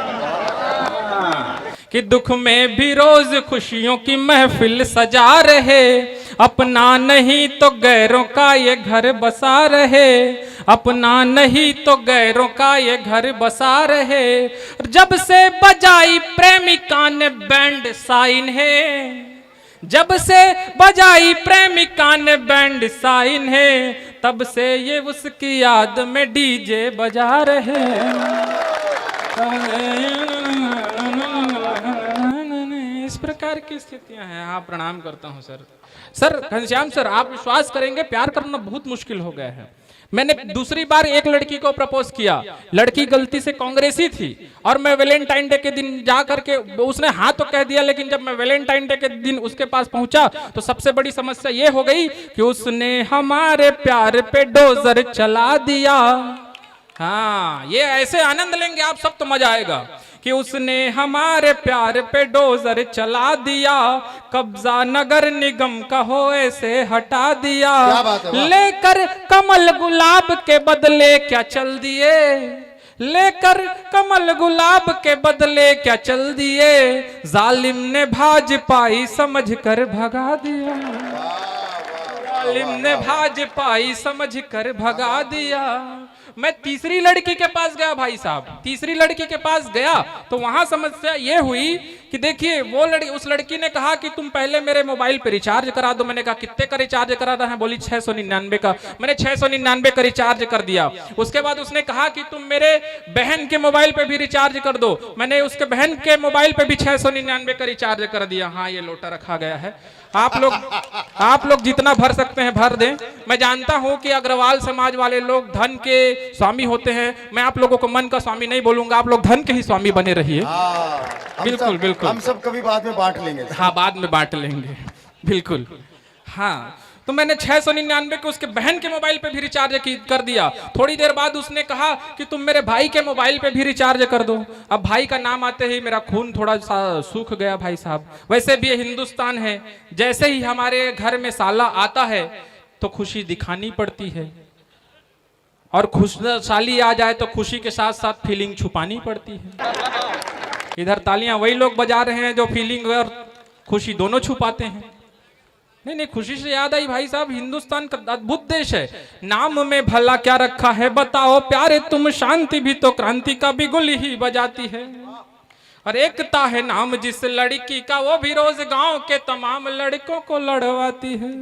कि दुख में भी रोज खुशियों की महफिल सजा रहे, अपना नहीं तो गैरों का ये घर बसा रहे, अपना नहीं तो गैरों का ये घर बसा रहे। जब से बजाई प्रेमिका ने बैंड साइन है, जब से बजाई प्रेमिका ने बैंड साइन है, तब से ये उसकी याद में डीजे बजा रहे। इस प्रकार की स्थितियां हैं। हाँ, प्रणाम करता हूं सर। सर घनश्याम सर, आप विश्वास करेंगे प्यार करना बहुत मुश्किल हो गया है। मैंने दूसरी बार एक लड़की को प्रपोज किया, लड़की गलती से कांग्रेसी थी, और मैं वैलेंटाइन डे के दिन जा करके, उसने हाँ तो कह दिया, लेकिन जब मैं वैलेंटाइन डे के दिन उसके पास पहुंचा तो सबसे बड़ी समस्या ये हो गई कि उसने हमारे प्यार पे डोजर चला दिया। हाँ, ये ऐसे आनंद लेंगे आप सब तो मजा आएगा कि उसने हमारे प्यार पे डोजर चला दिया, कब्जा नगर निगम का हो ऐसे हटा दिया, लेकर कमल गुलाब के बदले क्या चल दिए, लेकर कमल गुलाब के बदले क्या चल दिए, जालिम ने भाजपाई समझ कर भगा दिया, जालिम ने भाजपाई समझ कर भगा दिया। मैं तीसरी लड़की के पास गया भाई साहब, तीसरी लड़की के पास गया तो वहां समस्या ये हुई कि देखिए वो उस लड़की ने कहा कि तुम पहले मेरे मोबाइल पे रिचार्ज करा दो। मैंने कहा कितने का रिचार्ज कराना है? बोली 699 का। मैंने 699 का रिचार्ज कर दिया। उसके बाद उसने कहा कि तुम मेरे बहन के मोबाइल पे भी रिचार्ज कर दो। मैंने उसके बहन के मोबाइल पे भी 699 का रिचार्ज कर दिया। हाँ, ये लोटा रखा गया है। आप लोग जितना भर सकते हैं भर दें। मैं जानता हूं कि अग्रवाल समाज वाले लोग धन के स्वामी होते हैं। मैं आप लोगों को मन का स्वामी नहीं बोलूंगा, आप लोग धन के ही स्वामी बने रहिए। बिल्कुल बिल्कुल, हम सब कभी बाद में बांट लेंगे। हाँ, बाद में बांट लेंगे, बिल्कुल। हाँ, तो मैंने 699 के उसके बहन के मोबाइल पे भी रिचार्ज कर दिया। थोड़ी देर बाद उसने कहा कि तुम मेरे भाई के मोबाइल पे भी रिचार्ज कर दो। अब भाई का नाम आते ही मेरा खून थोड़ा सा सूख गया भाई साहब। वैसे भी ये हिंदुस्तान है, जैसे ही हमारे घर में साला आता है तो खुशी दिखानी पड़ती है, और खुशहाली आ जाए तो खुशी के साथ साथ फीलिंग छुपानी पड़ती है। इधर तालियां वही लोग बजा रहे हैं जो फीलिंग और खुशी दोनों छुपाते हैं। नहीं, खुशी से याद आई भाई साहब, हिंदुस्तान का अद्भुत देश है। नाम में भला क्या रखा है बताओ प्यारे तुम, शांति भी तो क्रांति का भी गुल ही बजाती है। और एकता है नाम जिस लड़की का, वो भी रोज गांव के तमाम लड़कों को लड़वाती है।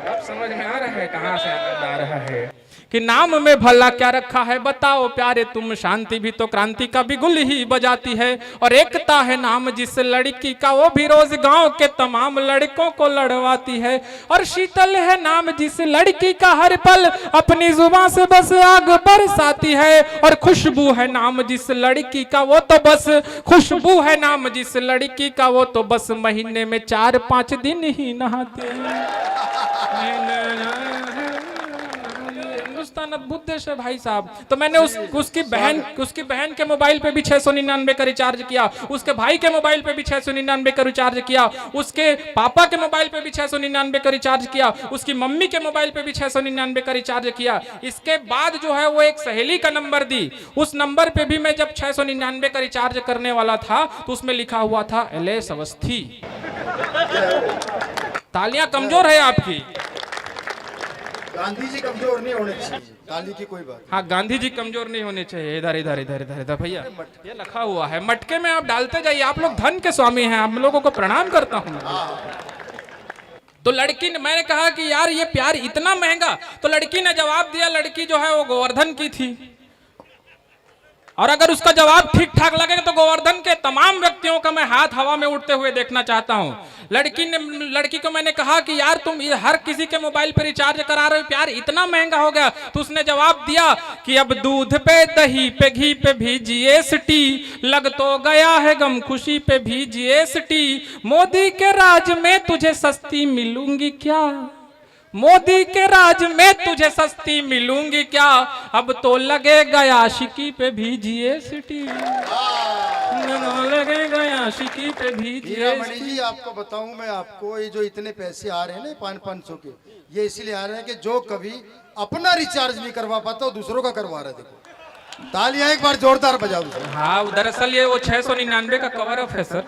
अब समझ में आ रहा है कहां से आनंद आ रहा है कि नाम में भला क्या रखा है बताओ प्यारे तुम, शांति भी तो क्रांति का भी गुल ही बजाती है। और एकता है नाम जिस लड़की का, वो भी रोज गांव के तमाम लड़कों को लड़वाती है। और शीतल है नाम जिस लड़की का, हर पल अपनी जुबान से बस आग बरसाती है। और खुशबू है नाम जिस लड़की का, वो तो बस खुशबू है नाम जिस लड़की का, वो तो बस महीने में 4-5 दिन ही नहाते हैं। हिंदुस्तान अद्भुत देश है भाई साहब। तो मैंने उसकी बहन के मोबाइल पे भी 699 का रिचार्ज किया, उसके भाई के मोबाइल पे भी 699 का रिचार्ज किया, उसके पापा के मोबाइल पे भी 699 का रिचार्ज किया, उसकी मम्मी के मोबाइल पे भी 699 का रिचार्ज किया। इसके बाद जो है वो एक सहेली का नंबर दी, उस नंबर पे भी मैं जब 699 का रिचार्ज करने वाला था तो उसमें लिखा हुआ था एलएस अवस्थी। तालियां कमजोर है आपकी। गांधी जी कमजोर नहीं होने चाहिए, ताली की कोई बात। हाँ, गांधी जी कमजोर नहीं होने चाहिए। इधर इधर इधर इधर इधर भैया, ये लिखा हुआ है, मटके में आप डालते जाइए। आप लोग धन के स्वामी हैं, आप लोगों को प्रणाम करता हूँ। तो लड़की ने, मैंने कहा कि यार ये प्यार इतना महंगा, तो लड़की ने जवाब दिया, लड़की जो है वो गोवर्धन की थी। और अगर उसका जवाब ठीक ठाक लगे तो गोवर्धन के तमाम व्यक्तियों का मैं हाथ हवा में उड़ते हुए देखना चाहता हूं। लड़की को मैंने कहा कि यार तुम ये हर किसी के मोबाइल पे रिचार्ज करा रहे हो, प्यार इतना महंगा हो गया। तो उसने जवाब दिया कि अब दूध पे, दही पे, घी पे भी जीएसटी, लग तो गया है गम, खुशी पे भी जीएसटी। मोदी के राज में तुझे सस्ती मिलूंगी क्या, मोदी के राज में तुझे सस्ती मिलूंगी क्या, अब तो लगेगा आशिकी पे भी जीएसटी, लगेगा आशिकी पे भी हीरामणि जी आपको बताऊं मैं, आपको ये जो इतने पैसे आ रहे हैं ना 500 के, ये इसलिए आ रहे हैं कि जो कभी अपना रिचार्ज नहीं करवा पाता वो दूसरों का करवा रहा है। देखो तालियां एक बार जोरदार बजाओ। हाँ, दरअसल ये वो 699 का कवर अप है सर।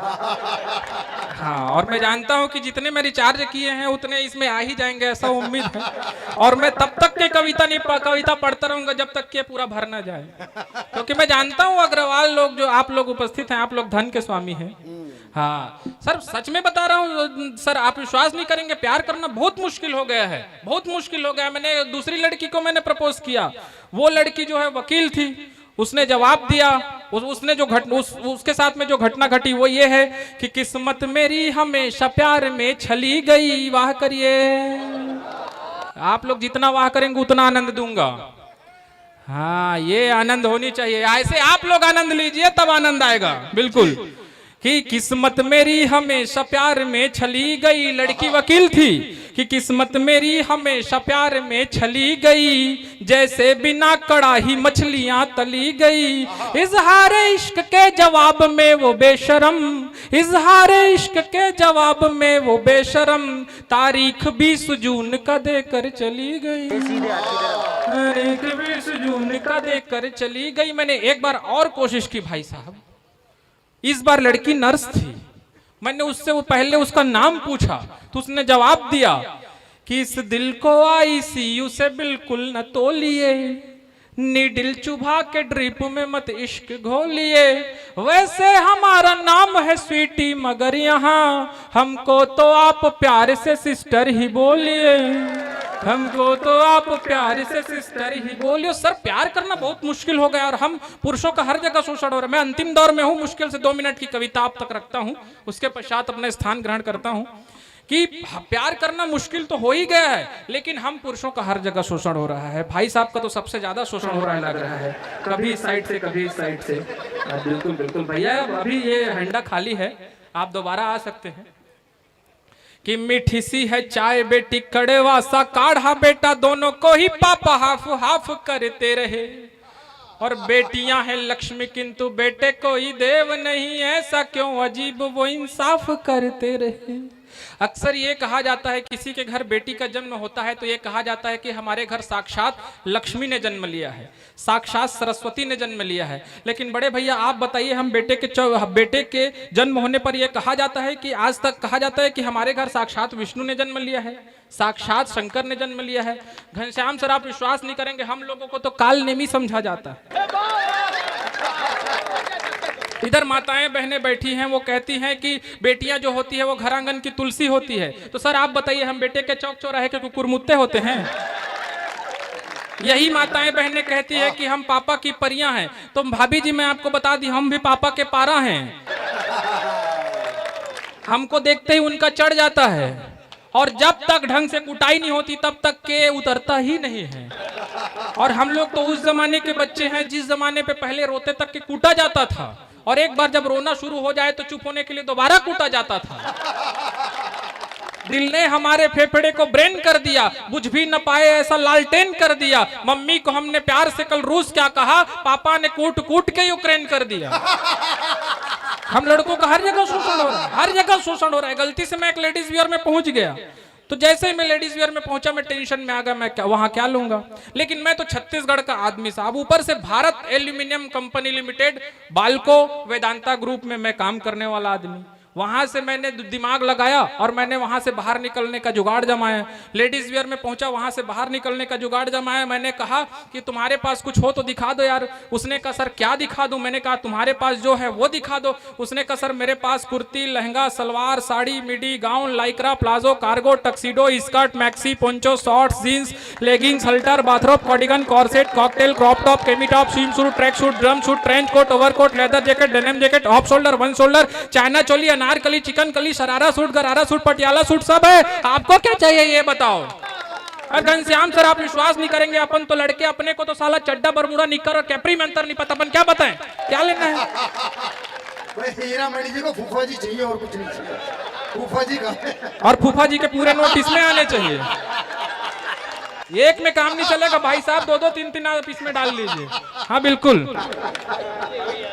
हाँ, और मैं जानता हूँ कि जितने मैं रिचार्ज किए हैं उतने इसमें आ ही जाएंगे, ऐसा उम्मीद है। और मैं तब तक के कविता पढ़ता रहूंगा जब तक के पूरा भर ना जाए, क्योंकि मैं जानता हूँ अग्रवाल लोग, जो आप लोग उपस्थित हैं, आप लोग धन के स्वामी हैं। हाँ सर, सच में बता रहा हूँ सर, आप विश्वास नहीं करेंगे, प्यार करना बहुत मुश्किल हो गया है, बहुत मुश्किल हो गया। मैंने दूसरी लड़की को मैंने प्रपोज किया, वो लड़की जो है वकील थी, उसने जवाब दिया, उसने जो उसके साथ में जो घटना घटी वो ये है कि किस्मत मेरी हमेशा प्यार में छली गई। वाह करिए, आप लोग जितना वाह करेंगे उतना आनंद दूंगा। हाँ, ये आनंद होनी चाहिए, ऐसे आप लोग आनंद लीजिए तब आनंद आएगा। बिल्कुल कि किस्मत मेरी हमेशा प्यार में छली गई, लड़की वकील थी, कि किस्मत मेरी हमेशा प्यार में छली गई, जैसे बिना कड़ाही मछलियां तली गई। इजहार इश्क के जवाब में वो बेशरम, इजहार इश्क के जवाब में वो बेशरम, तारीख 20 जून का देकर चली गई, तारीख 20 जून का देकर चली गई। मैंने एक बार और कोशिश की भाई साहब, इस बार लड़की नर्स थी, मैंने उससे वो पहले उसका नाम पूछा तो उसने जवाब दिया कि इस दिल को आईसीयू से बिल्कुल न तोलिए, नीडल चुभा के ड्रिप में मत इश्क घोलिए, वैसे हमारा नाम है स्वीटी मगर यहाँ हमको तो आप प्यार से सिस्टर ही बोलिए, हमको तो आप प्यार से सिस्टर ही बोलिए। सर प्यार करना बहुत मुश्किल हो गया और हम पुरुषों का हर जगह शोषण हो रहा है। मैं अंतिम दौर में हूँ, मुश्किल से 2 मिनट की कविता आप तक रखता हूँ, उसके पश्चात अपना स्थान ग्रहण करता हूँ। कि प्यार करना मुश्किल तो हो ही गया है, लेकिन हम पुरुषों का हर जगह शोषण हो रहा है। भाई साहब का तो सबसे ज्यादा शोषण हो रहा है, लग रहा है, कभी इस साइड से कभी इस साइड से। बिल्कुल बिल्कुल भैया, अभी ये हंडा खाली है, आप दोबारा आ सकते हैं। कि मीठी सी है चाय बेटी, कड़वा सा काढ़ा बेटा, दोनों को ही पापा हाफ हाफ करते रहे, और बेटियां हैं लक्ष्मी किंतु बेटे कोई देव नहीं, ऐसा क्यों अजीब वो इंसाफ करते रहे। अक्सर ये कहा जाता है किसी के घर बेटी का जन्म होता है तो ये कहा जाता है कि हमारे घर साक्षात लक्ष्मी ने जन्म लिया है, साक्षात सरस्वती ने जन्म लिया है। लेकिन बड़े भैया आप बताइए, हम बेटे के जन्म होने पर यह कहा जाता है कि आज तक कहा जाता है कि हमारे घर साक्षात विष्णु ने जन्म लिया है, साक्षात शंकर ने जन्म लिया है। घनश्याम सर आप विश्वास नहीं करेंगे, हम लोगों को तो काल नेमी समझा जाता है। इधर माताएं बहनें बैठी हैं, वो कहती हैं कि बेटियां जो होती है वो घर आंगन की तुलसी होती है। तो सर आप बताइए, हम बेटे के चौक चौराहे के कुकुरमुत्ते होते हैं? यही माताएं बहनें कहती है कि हम पापा की परियां हैं। तो भाभी जी मैं आपको बता दी, हम भी पापा के पारा हैं, हमको देखते ही उनका चढ़ जाता है, और जब तक ढंग से कुटाई नहीं होती तब तक के उतरता ही नहीं है। और हम लोग तो उस जमाने के बच्चे हैं जिस जमाने पे पहले रोते तक के कूटा जाता था, और एक बार जब रोना शुरू हो जाए तो चुप होने के लिए दोबारा कूटा जाता था। दिल ने हमारे फेफड़े को ब्रेन कर दिया, बुझ भी न पाए ऐसा लालटेन कर दिया। मम्मी को हमने प्यार से कल रूस क्या कहा, पापा ने कूट कूट के यूक्रेन कर दिया। हम लड़कों का हर जगह शोषण हो रहा है, हर जगह शोषण हो रहा है। गलती से मैं एक लेडीज वियर में पहुंच गया, तो जैसे ही मैं लेडीज वियर में पहुंचा मैं टेंशन में आ गया, मैं वहां क्या लूंगा। लेकिन मैं तो छत्तीसगढ़ का आदमी साहब, ऊपर से Bharat aluminium company limited Balco Vedanta group में मैं काम करने वाला आदमी। वहां से मैंने दिमाग लगाया और मैंने वहां से बाहर निकलने का जुगाड़ जमाया। लेडीज वियर में पहुंचा, वहां से बाहर निकलने का जुगाड़ जमाया। मैंने कहा कि तुम्हारे पास कुछ हो तो दिखा दो यार। उसने कहा सर क्या दिखा दूं। मैंने कहा तुम्हारे पास जो है वो दिखा दो। उसने कहा सर मेरे पास kurti, lehenga, salwar, sari, midi, gown, lycra, palazzo, cargo, tuxedo, skirt, maxi, poncho, shorts, jeans, leggings, halter, bathrobe, cardigan, corset, cocktail, crop top, cami top, swimsuit, track suit, drum suit, trench coat, overcoat, leather jacket, denim jacket, off shoulder, one shoulder, China choli, Anarkali, chikan kali, sharara suit, gharara suit, Patiala suit सब है। आपको क्या चाहिए ये बताओ। Ghanshyam sir आप विश्वास नहीं करेंगे, अपन तो लड़के अपने को तो साला चड्डा, बरमूडा, निक्कर और कैपरी में अंतर नहीं पता। अपन क्या बताएं क्या लेना है। हीरा मणि जी को फूफा जी चाहिए और कुछ नहीं चाहिए। फूफा जी का और फूफा जी के पूरे नोट इसमें आने चाहिए। एक में काम नहीं चलेगा भाई साहब, दो दो तीन तीन आप इसमें डाल लीजिए। हाँ बिल्कुल।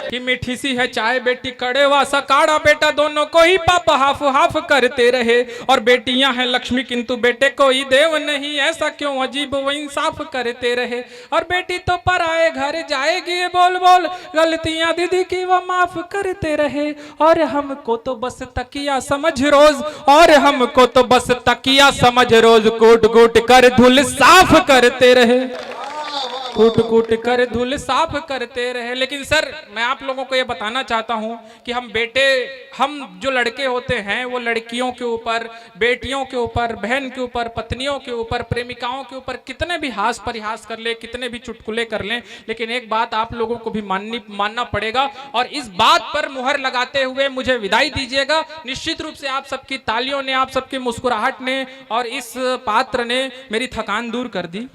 कि मीठी सी है चाय बेटी कड़े वासा काड़ा, बेटा दोनों को ही पापा हाफ हाफ करते रहे। और बेटियां हैं लक्ष्मी किंतु बेटे कोई देव नहीं, ऐसा क्यों अजीब वो इंसाफ करते रहे। और बेटी तो पराए घर जाएगी बोल बोल, गलतियां दीदी की वो माफ करते रहे। और हमको तो बस तकिया समझ रोज, और हमको तो बस तकिया समझ रोज, कूट कूट कर धुल साफ करते रहे, कूट कूट कर धूल साफ करते रहे। लेकिन सर मैं आप लोगों को ये बताना चाहता हूं कि हम जो लड़के होते हैं वो लड़कियों के ऊपर, बेटियों के ऊपर, बहन के ऊपर, पत्नियों के ऊपर, प्रेमिकाओं के ऊपर कितने भी हास परिहास कर ले, कितने भी चुटकुले कर लें, लेकिन एक बात आप लोगों को भी मानना पड़ेगा। और इस बात पर मुहर लगाते हुए मुझे विदाई दीजिएगा। निश्चित रूप से आप सबकी तालियों ने, आप सबकी मुस्कुराहट ने और इस पात्र ने मेरी थकान दूर कर दी।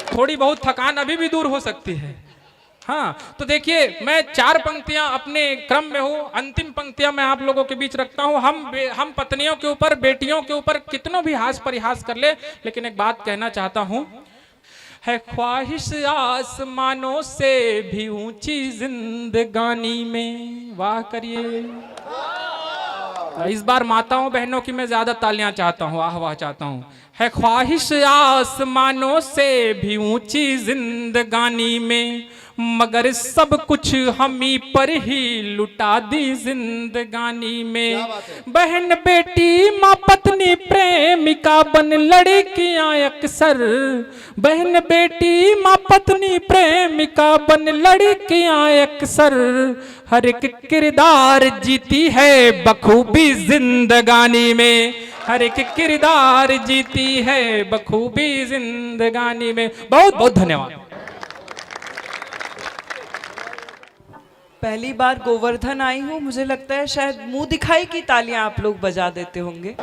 थोड़ी बहुत थकान अभी भी दूर हो सकती है। हाँ तो देखिए मैं 4 पंक्तियां अपने क्रम में हूँ, अंतिम पंक्तियां मैं आप लोगों के बीच रखता हूँ। हम पत्नियों के ऊपर, बेटियों के ऊपर कितनों भी हास परिहास कर ले, लेकिन एक बात कहना चाहता हूँ, है ख्वाहिश आसमानों से भी ऊंची जिंदगानी में। वाह करिए। इस बार माताओं बहनों की मैं ज्यादा तालियां चाहता हूँ, आह वाह चाहता हूँ। है ख्वाहिश आसमानों से भी ऊंची जिंदगानी में, मगर सब कुछ हम ही पर ही लुटा दी जिंदगानी में। बहन बेटी माँ पत्नी प्रेमिका बन लड़कियां अक्सर, बहन बेटी माँ पत्नी प्रेमिका बन लड़कियां अक्सर, हर एक किरदार जीती है बखूबी जिंदगानी में, हर एक किरदार जीती है बखूबी जिंदगानी में। बहुत बहुत धन्यवाद। पहली बार गोवर्धन आई हूँ, मुझे लगता है शायद मुंह दिखाई की तालियां आप लोग बजा देते होंगे।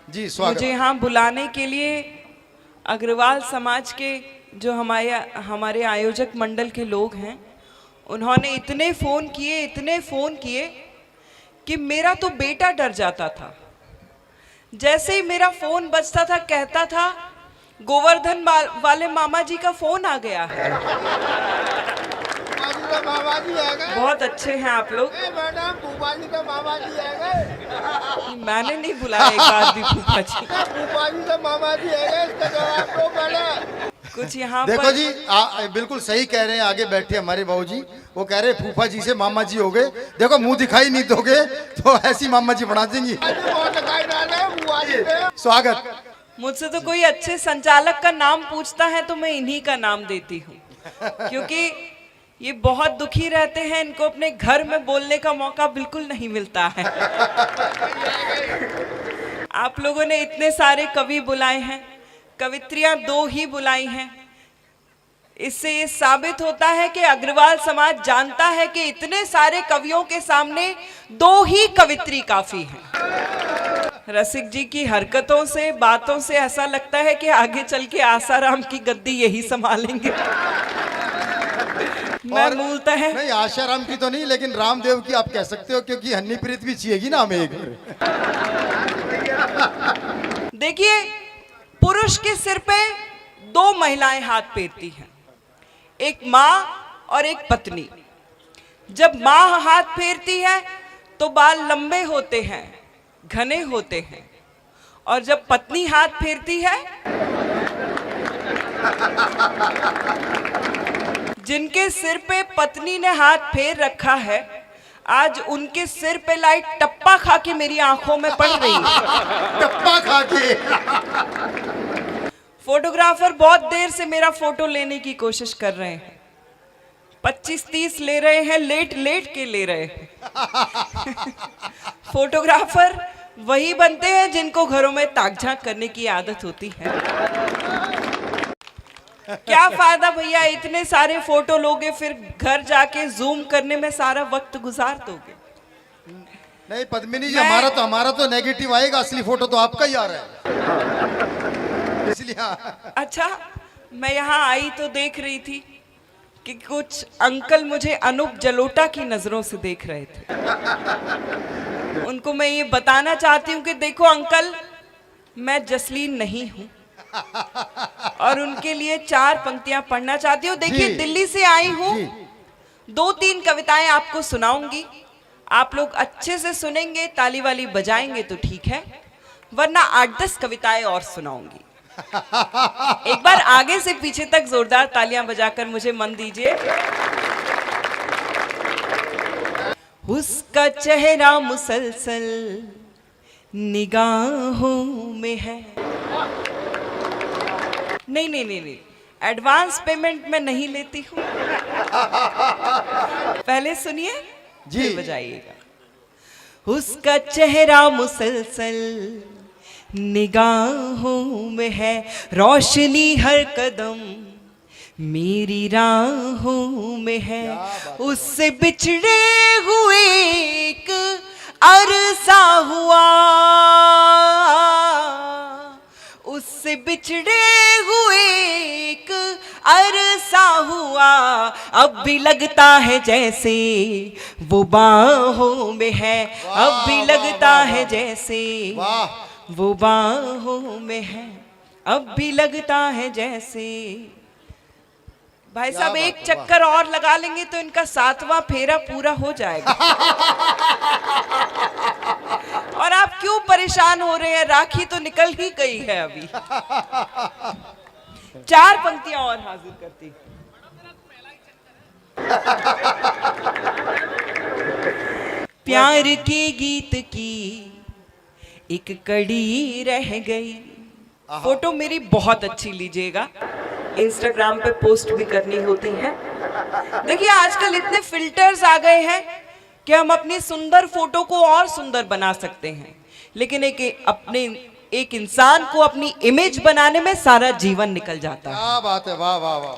जी स्वागत। मुझे यहाँ बुलाने के लिए अग्रवाल समाज के जो हमारे आयोजक मंडल के लोग हैं, उन्होंने इतने फ़ोन किए कि मेरा तो बेटा डर जाता था। जैसे ही मेरा फ़ोन बजता था कहता था गोवर्धन वाले मामा जी का फ़ोन आ गया है। मामा जी आ गए। बहुत अच्छे हैं आप लोग। मैडम फूफा जी का मामा जी आ गए। मैंने नहीं बुलाया एक बार भी फूफा जी। फूफा जी का मामा जी आ गए, इसका जवाब दो पहले। कुछ यहाँ देखो पर जी बिल्कुल सही कह रहे हैं। आगे बैठे हमारे बाबू जी, वो कह रहे हैं फूफा जी से मामा जी हो गए। देखो मुंह दिखाई नहीं दोगे तो ऐसी मामा जी बना देंगी। स्वागत। मुझसे तो कोई अच्छे संचालक का नाम पूछता है तो मैं इन्हीं का नाम देती हूँ, क्योंकि ये बहुत दुखी रहते हैं, इनको अपने घर में बोलने का मौका बिल्कुल नहीं मिलता है। आप लोगों ने इतने सारे कवि बुलाए हैं, कवित्रियां 2 ही बुलाई हैं। इससे ये साबित होता है कि अग्रवाल समाज जानता है कि इतने सारे कवियों के सामने 2 ही कवित्री काफी हैं। रसिक जी की हरकतों से, बातों से ऐसा लगता है कि आगे चल के आसाराम की गद्दी यही संभालेंगे। मैं मूलतः है नहीं, आशाराम की तो नहीं, लेकिन रामदेव की आप कह सकते हो, क्योंकि हन्नीप्रीत भी चाहिएगी ना हमें एक। देखिए, पुरुष के सिर पे दो महिलाएं हाथ फेरती हैं, एक माँ और एक पत्नी। जब माँ हाथ फेरती है तो बाल लंबे होते हैं, घने होते हैं, और जब पत्नी हाथ फेरती है, जिनके सिर पे पत्नी ने हाथ फेर रखा है, आज उनके सिर पे लाइट टप्पा खा के मेरी आंखों में पड़ रही है। टप्पा खा के। फोटोग्राफर बहुत देर से मेरा फोटो लेने की कोशिश कर रहे हैं, 25-30 ले रहे हैं, लेट लेट के ले रहे हैं। फोटोग्राफर वही बनते हैं जिनको घरों में ताक झांक करने की आदत होती है। क्या फायदा भैया, इतने सारे फोटो लोगे, फिर घर जाके जूम करने में सारा वक्त गुजार दोगे। नहीं पद्मिनी जी, हमारा तो नेगेटिव आएगा, असली फोटो तो आपका ही आ रहा है, इसलिए। अच्छा, मैं यहाँ आई तो देख रही थी कि कुछ अंकल मुझे अनूप जलोटा की नजरों से देख रहे थे। उनको मैं ये बताना चाहती हूँ कि देखो अंकल, मैं जसलीन नहीं हूँ, और उनके लिए 4 पंक्तियां पढ़ना चाहती हूँ। देखिए, दिल्ली से आई हूँ, 2-3 कविताएं आपको सुनाऊंगी, आप लोग अच्छे से सुनेंगे, ताली वाली बजाएंगे तो ठीक है, वरना 8-10 कविताएं और सुनाऊंगी। एक बार आगे से पीछे तक जोरदार तालियां बजाकर मुझे मन दीजिए। उसका चेहरा मुसलसल निगाहों में है। नहीं, एडवांस पेमेंट मैं नहीं लेती हूँ, पहले सुनिए जी, बजाइएगा। उसका चेहरा मुसलसल निगाहों में है, रोशनी हर कदम मेरी राहों में है, उससे बिछड़े हुए एक अरसा हुआ, उससे बिछड़े हुए एक अरसा हुआ, अब भी लगता है जैसे वो बाहों में है, अब भी लगता है जैसे वो बाहों में है, अब भी लगता है जैसे। भाई साहब, एक चक्कर और लगा लेंगे तो इनका 7वां फेरा पूरा हो जाएगा। और आप क्यों परेशान हो रहे हैं, राखी तो निकल ही गई है अभी। 4 पंक्तियां और हाजिर करती। प्यार के गीत की एक कड़ी रह गई। फोटो मेरी बहुत अच्छी लीजिएगा, इंस्टाग्राम पे पोस्ट भी करनी होती है। देखिए, आजकल इतने फिल्टर्स आ गए हैं कि हम अपनी सुंदर फोटो को और सुंदर बना सकते हैं, लेकिन एक इंसान को अपनी इमेज बनाने में सारा जीवन निकल जाता है। क्या बात है, वाह वाह वाह।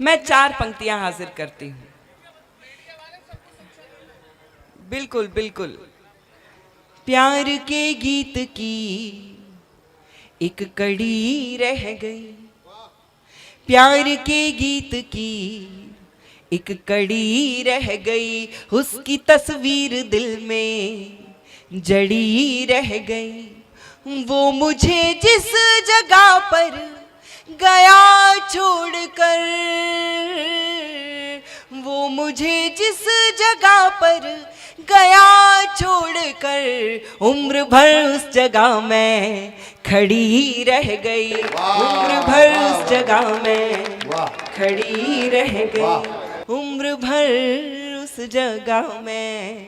मैं 4 पंक्तियां हाजिर करती हूँ। बिल्कुल बिल्कुल। प्यार के गीत की एक कड़ी रह गई, प्यार के गीत की एक कड़ी रह गई, उसकी तस्वीर दिल में जड़ी रह गई। वो मुझे जिस जगह पर गया छोड़कर, वो मुझे जिस जगह पर गया छोड़कर, उम्र भर उस जगह में खड़ी रह गई, उम्र भर उस जगह में खड़ी रह गई, उम्र भर उस जगह में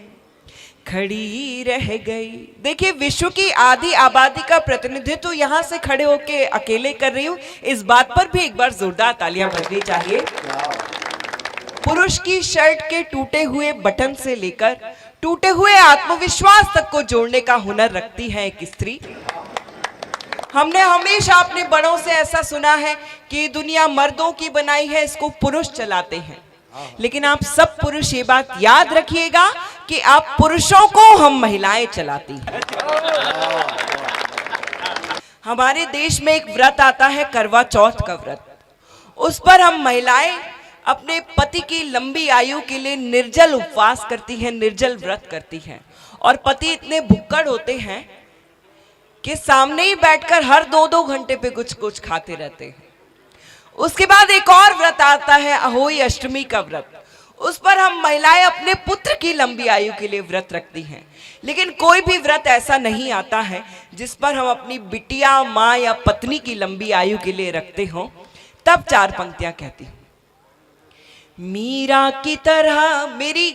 खड़ी रह गई। देखिए, विश्व की आधी आबादी का प्रतिनिधित्व तो यहाँ से खड़े होके अकेले कर रही हूँ, इस बात पर भी एक बार जोरदार तालियां बजनी चाहिए। पुरुष की शर्ट के टूटे हुए बटन से लेकर टूटे हुए आत्मविश्वास तक को जोड़ने का हुनर रखती है एक स्त्री। हमने हमेशा अपने बड़ों से ऐसा सुना है कि दुनिया मर्दों की बनाई है, इसको पुरुष चलाते हैं। लेकिन आप सब पुरुष ये बात याद रखिएगा कि आप पुरुषों को हम महिलाएं चलाती हैं। हमारे देश में एक व्रत आता है, करवा चौथ का व्रत। उस पर हम महिलाएं अपने पति की लंबी आयु के लिए निर्जल उपवास करती हैं, निर्जल व्रत करती हैं। और पति इतने भुक्कड़ होते हैं कि सामने ही बैठकर हर 2-2 घंटे पे कुछ कुछ खाते रहते हैं। उसके बाद एक और व्रत आता है, अहोई अष्टमी का व्रत। उस पर हम महिलाएं अपने पुत्र की लंबी आयु के लिए व्रत रखती हैं। लेकिन कोई भी व्रत ऐसा नहीं आता है जिस पर हम अपनी बिटिया, माँ या पत्नी की लंबी आयु के लिए रखते हों। तब 4 पंक्तियां कहती हूं। मीरा की तरह, मेरी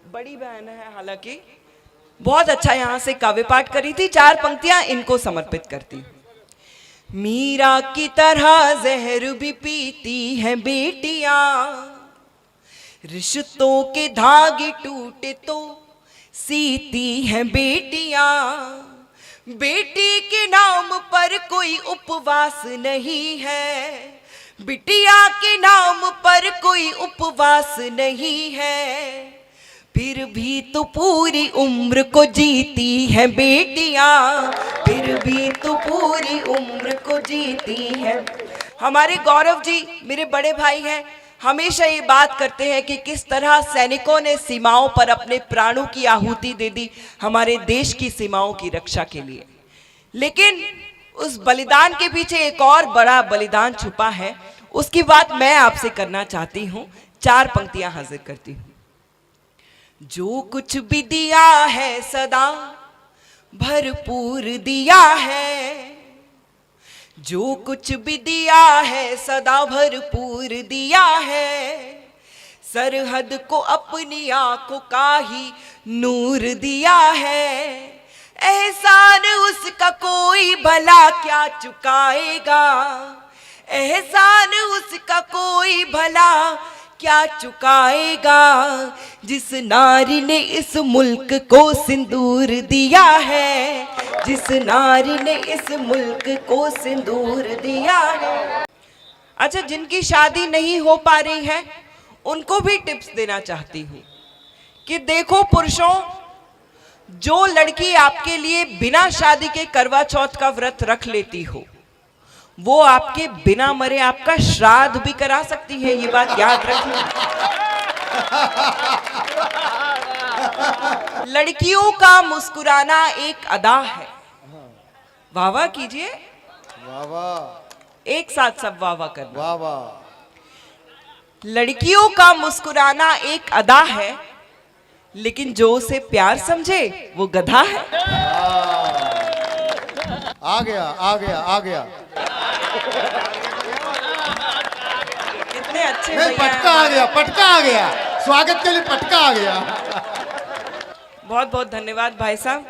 बड़ी बहन है, हालांकि बहुत अच्छा यहां से काव्य पाठ करी थी। 4 पंक्तियां इनको समर्पित करती हूं। मीरा की तरह जहर भी पीती हैं बेटियां, रिश्तों के धागे टूटे तो सीती हैं बेटियां। बेटी के नाम पर कोई उपवास नहीं है, बिटिया के नाम पर कोई उपवास नहीं है। फिर भी तो पूरी उम्र को जीती है बेटियां, फिर भी तो पूरी उम्र को जीती है। हमारे गौरव जी मेरे बड़े भाई हैं, हमेशा ये बात करते हैं कि किस तरह सैनिकों ने सीमाओं पर अपने प्राणों की आहुति दे दी हमारे देश की सीमाओं की रक्षा के लिए। लेकिन उस बलिदान के पीछे एक और बड़ा बलिदान छुपा है, उसकी बात मैं आपसे करना चाहती हूं। 4 पंक्तियां हाजिर करती हूं। जो कुछ भी दिया है सदा भरपूर दिया है, जो कुछ भी दिया है सदा भरपूर दिया है। सरहद को अपनी आंखों का ही नूर दिया है। एहसान उसका कोई भला क्या चुकाएगा, एहसान उसका कोई भला क्या चुकाएगा। जिस नारी ने इस मुल्क को सिंदूर दिया है, जिस नारी ने इस मुल्क को सिंदूर दिया है। अच्छा, जिनकी शादी नहीं हो पा रही है उनको भी टिप्स देना चाहती हूँ कि देखो पुरुषों, जो लड़की आपके लिए बिना शादी के करवा चौथ का व्रत रख लेती हो, वो आपके बिना मरे आपका श्राद्ध भी करा सकती है। ये बात याद रखिए। लड़कियों का मुस्कुराना एक अदा है। वाह वाह कीजिए, वाह वाह, एक साथ सब वाह वाह करना। वाह वाह। लड़कियों का मुस्कुराना एक अदा है, लेकिन जो उसे प्यार समझे वो गधा है। आ गया आ गया आ गया। कितने अच्छे नहीं, भैया पटका आ गया, पटका आ गया। स्वागत के लिए पटका आ गया। बहुत बहुत धन्यवाद भाई साहब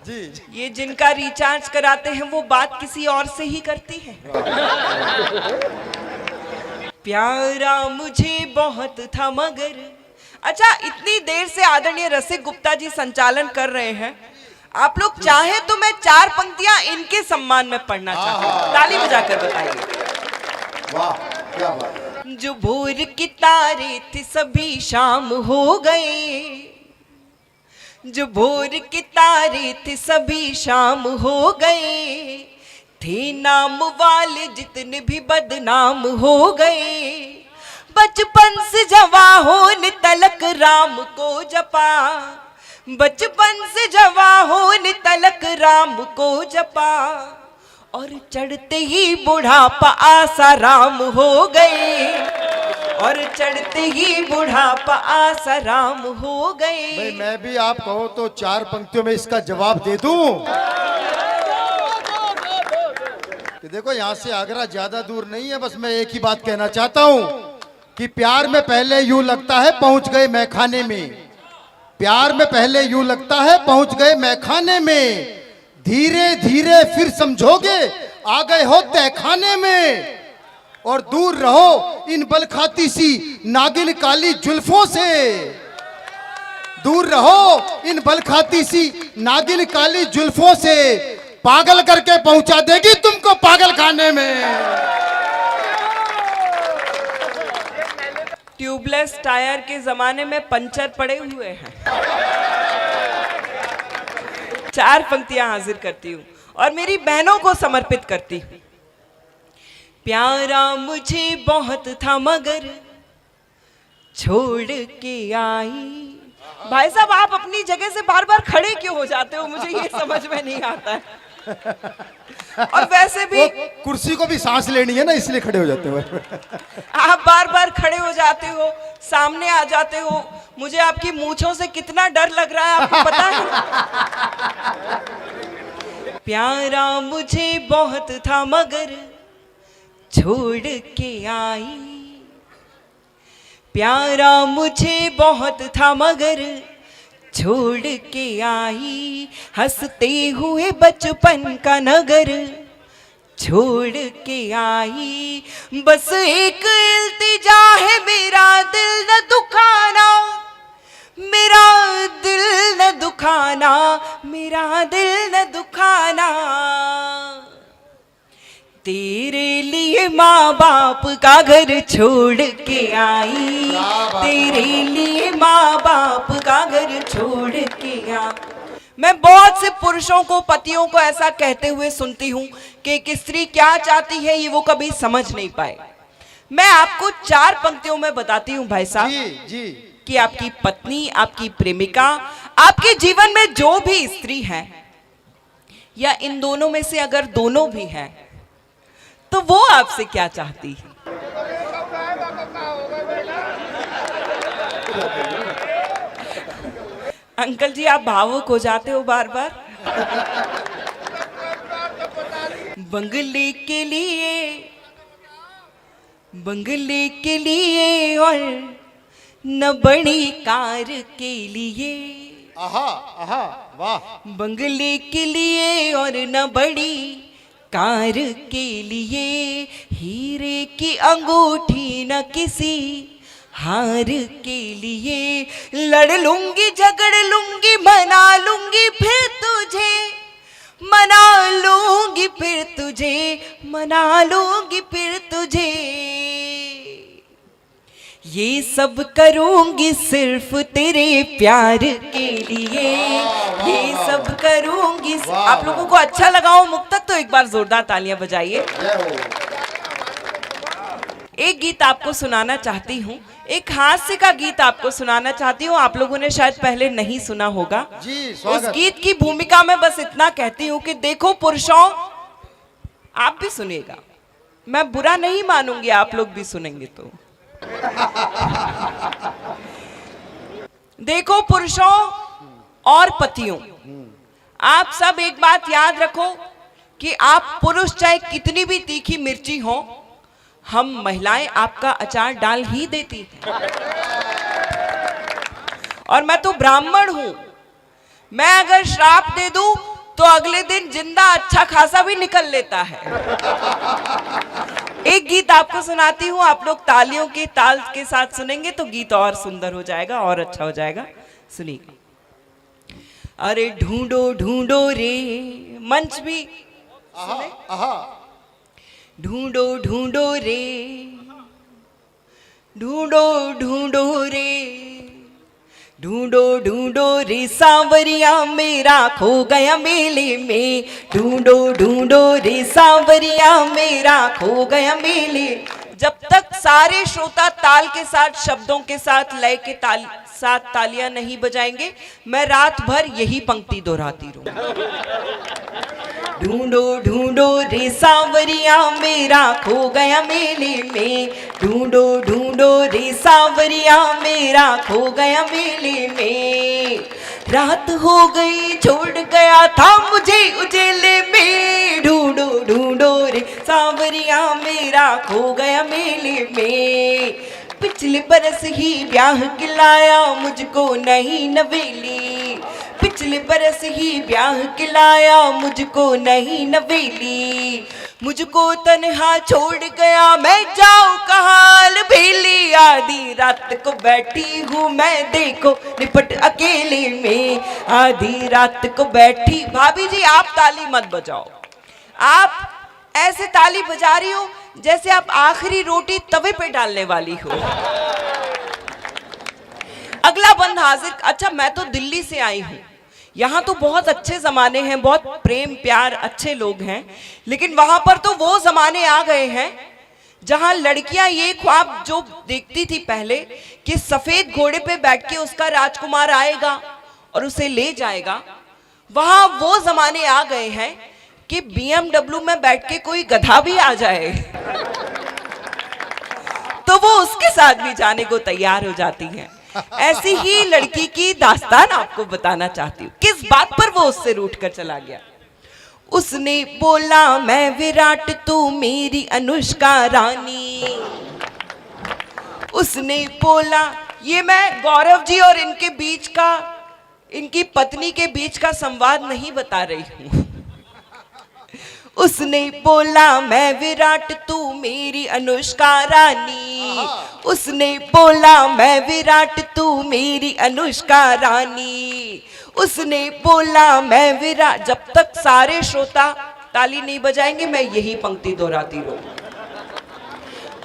जी। ये जिनका रिचार्ज कराते हैं वो बात किसी और से ही करती है। प्यारा मुझे बहुत था मगर। अच्छा, इतनी देर से आदरणीय रसिक गुप्ता जी संचालन कर रहे हैं। आप लोग चाहे तो मैं 4 पंक्तियां इनके सम्मान में पढ़ना चाहती हूँ। ताली बजाकर बताइए। वाह, क्या बात। जो भोर की तारे थे सभी शाम हो गए, जो भोर के तारे थे सभी शाम हो गए। थे नाम वाले जितने भी बदनाम हो गए। बचपन से जवां होने तलक राम को जपा, बचपन से जवां होने तलक राम को जपा। और चढ़ते ही बुढ़ापा आसाराम हो गए, और चढ़ते ही बुढ़ापा आसाराम हो गए। भाई मैं भी आप कहो तो 4 पंक्तियों में इसका जवाब दे दूं कि देखो, यहाँ से आगरा ज्यादा दूर नहीं है। बस मैं एक ही बात कहना चाहता हूँ कि प्यार में पहले यूं लगता है पहुंच गए मैखाने में, प्यार में पहले यूं लगता है पहुंच गए मैखाने में। धीरे धीरे फिर समझोगे आ गए हो तहखाने में। और दूर रहो इन बलखाती सी नागिन काली जुल्फों से, दूर रहो इन बलखाती सी नागिन काली जुल्फों से। पागल करके पहुंचा देगी तुमको पागल खाने में। ट्यूबलेस टायर के जमाने में पंचर पड़े हुए हैं। 4 पंक्तियां हाजिर करती हूं और मेरी बहनों को समर्पित करती हूं। प्यारा मुझे बहुत था मगर छोड़ के आई। भाई साहब आप अपनी जगह से बार बार खड़े क्यों हो जाते हो, मुझे ये समझ में नहीं आता है। और वैसे भी वो कुर्सी को भी सांस लेनी है ना, इसलिए खड़े हो जाते हो। आप बार बार खड़े हो जाते हो, सामने आ जाते हो, मुझे आपकी मूंछों से कितना डर लग रहा है आपको पता है। प्यारा मुझे बहुत था मगर छोड़ के आई। प्यारा मुझे बहुत था मगर छोड़ के आई। हंसते हुए बचपन का नगर छोड़ के आई। बस एक इल्तिजा है मेरा दिल न दुखाना, मेरा दिल न दुखाना, मेरा दिल न दुखाना। तेरे लिए माँ बाप का घर छोड़ के आई। तेरे लिए माँ बाप का घर छोड़ के आई। मैं बहुत से पुरुषों को, पतियों को ऐसा कहते हुए सुनती हूँ कि एक स्त्री क्या चाहती है ये वो कभी समझ नहीं पाए। मैं आपको 4 पंक्तियों में बताती हूँ भाई साहब जी कि आपकी पत्नी, आपकी प्रेमिका, आपके जीवन में जो भी स्त्री है या इन दोनों में से अगर दोनों भी हैं तो वो आपसे क्या चाहती है। अंकल जी आप भावुक हो जाते हो बार बार। बंगले के लिए और न बड़ी कार के लिए। आहा आहा वाह। बंगले के लिए और न बड़ी कार के लिए। हीरे की अंगूठी न किसी हार के लिए। लड़ लूंगी झगड़ लूंगी मना लूंगी फिर तुझे, मना लूंगी फिर तुझे, मना लूंगी फिर तुझे। ये सब करूंगी सिर्फ तेरे प्यार के लिए। ये सब करूंगी। आप लोगों को अच्छा लगा हो मुक्तक तो एक बार जोरदार तालियां बजाइए। एक गीत आपको सुनाना चाहती हूँ, एक हास्य का गीत आपको सुनाना चाहती हूँ। आप लोगों ने शायद पहले नहीं सुना होगा। जी स्वागत। उस गीत की भूमिका में बस इतना कहती हूँ कि देखो पुरुषों, आप भी सुनिएगा, मैं बुरा नहीं मानूंगी, आप लोग भी सुनेंगे तो। देखो पुरुषों और पतियों, आप सब एक बात याद रखो कि आप पुरुष चाहे कितनी भी तीखी मिर्ची हो, हम महिलाएं आपका अचार डाल ही देती हैं। और मैं तो ब्राह्मण हूं, मैं अगर श्राप दे दूं तो अगले दिन जिंदा अच्छा खासा भी निकल लेता है। एक गीत आपको सुनाती हूँ, आप लोग तालियों के ताल के साथ सुनेंगे तो गीत और सुंदर हो जाएगा और अच्छा हो जाएगा। सुनिएगा। अरे ढूंढो ढूंढो रे, मंच भी सुने। ढूंढो ढूंढो रे, ढूंढो ढूंढो रे, ढूंढो ढूंढो रे सांवरिया मेरा खो गया मेले में। ढूंढो ढूंढो रे सांवरिया मेरा खो गया मेले। जब तक सारे श्रोता ताल के साथ, शब्दों के साथ, लय के साथ तालियां नहीं बजाएंगे, मैं रात भर यही पंक्ति दोहराती रहूं। ढूंढो ढूंढो रे सांवरिया मेरा खो गया मेले में। ढूंढो ढूंढो रे सांवरिया मेरा खो गया मेले में। रात हो गई छोड़ गया था मुझे उजेले में। ढूंढो ढूंढो रे सांवरिया मेरा खो गया मेले में। पिछले बरस ही ब्याह खिलाया मुझको नहीं नवेली। पिछले बरस ही ब्याह खिलाया मुझको नहीं नवेली। मुझको तन्हा छोड़ गया मैं जाऊं कहाल भेली। आधी रात को बैठी हूँ मैं देखो निपट अकेले में। आधी रात को बैठी। भाभी जी आप ताली मत बजाओ, आप ऐसे ताली बजा रही हो जैसे आप आखिरी रोटी तवे पे डालने वाली हो। अगला बंद हाजिर। अच्छा मैं तो दिल्ली से आई हूँ, यहाँ तो बहुत अच्छे जमाने हैं, बहुत प्रेम प्यार अच्छे लोग हैं, लेकिन वहां पर तो वो जमाने आ गए हैं जहां लड़कियां ये ख्वाब जो देखती थी पहले कि सफेद घोड़े पे बैठ के उसका राजकुमार आएगा और उसे ले जाएगा, वहां वो जमाने आ गए हैं कि BMW में बैठ के कोई गधा भी आ जाए तो वो उसके साथ भी जाने को तैयार हो जाती है। ऐसी ही लड़की की दास्तान आपको बताना चाहती हूँ। किस बात पर वो उससे रूठ कर चला गया। उसने बोला मैं विराट तू मेरी अनुष्का रानी। उसने बोला, ये मैं गौरव जी और इनके बीच का, इनकी पत्नी के बीच का संवाद नहीं बता रही हूँ। उसने बोला मैं विराट तू मेरी अनुष्का रानी। उसने बोला मैं विराट तू मेरी अनुष्का रानी। उसने बोला मैं विराट। जब तक सारे श्रोता ताली नहीं बजाएंगे मैं यही पंक्ति दोहराती रहूं।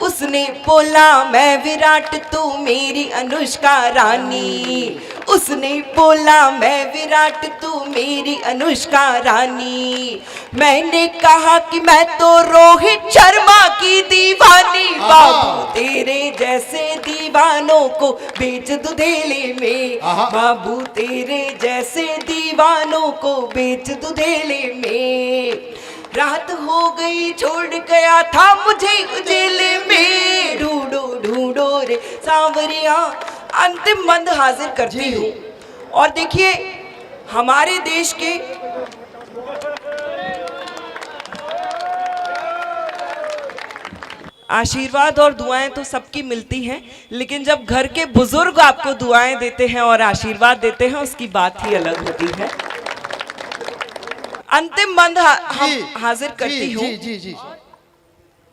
उसने बोला मैं विराट तू मेरी अनुष्का रानी। उसने बोला मैं विराट तू मेरी अनुष्का रानी। मैंने कहा कि मैं तो रोहित शर्मा की दीवानी। बाबू तेरे जैसे दीवानों को बेच दूं धेले में। बाबू तेरे जैसे दीवानों को बेच दूं धेले में। रात हो गई छोड़ गया था मुझे उजेले में। ढूंढो ढूंढो रे सांवरिया। अंतिम मंद हाजिर करती हूँ। और देखिए हमारे देश के आशीर्वाद और दुआएं तो सबकी मिलती हैं, लेकिन जब घर के बुजुर्ग आपको दुआएं देते हैं और आशीर्वाद देते हैं उसकी बात ही अलग होती है। अंतिम मंद हाजिर करती हूँ।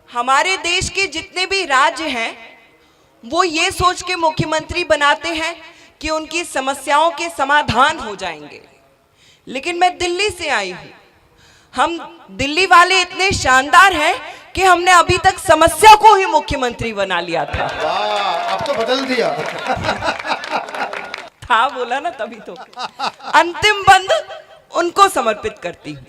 हमारे देश के जितने भी राज्य हैं वो ये सोच के मुख्यमंत्री बनाते हैं कि उनकी समस्याओं के समाधान हो जाएंगे, लेकिन मैं दिल्ली से आई हूँ। हम दिल्ली वाले इतने शानदार हैं कि हमने अभी तक समस्या को ही मुख्यमंत्री बना लिया था। वाह, अब तो बदल दिया। था बोला ना तभी तो। अंतिम बंद उनको समर्पित करती हूँ।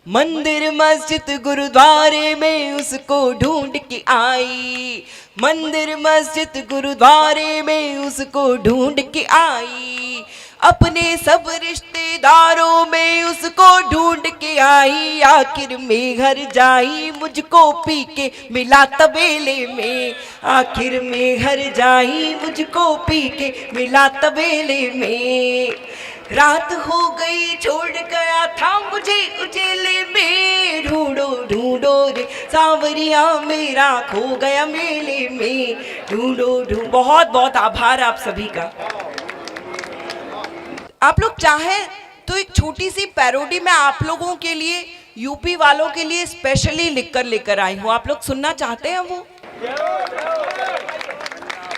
मंदिर मस्जिद गुरुद्वारे में उसको ढूंढ के आई। मंदिर मस्जिद गुरुद्वारे में उसको ढूंढ के आई। अपने सब रिश्तेदारों में उसको ढूंढ के आई। आखिर में घर जाई मुझको पी के मिला तबेले में। आखिर में घर जाई मुझको पी के मिला तबेले में। रात हो गई छोड़ गया था मुझे उजेले में। ढूंढो ढूंढो रे सांवरिया मेरा खो गया मेले में। ढूंढो ढूंढो। बहुत बहुत आभार आप सभी का। आप लोग चाहें तो एक छोटी सी पैरोडी मैं आप लोगों के लिए, यूपी वालों के लिए स्पेशली लिखकर लेकर आई हूँ। आप लोग सुनना चाहते हैं वो?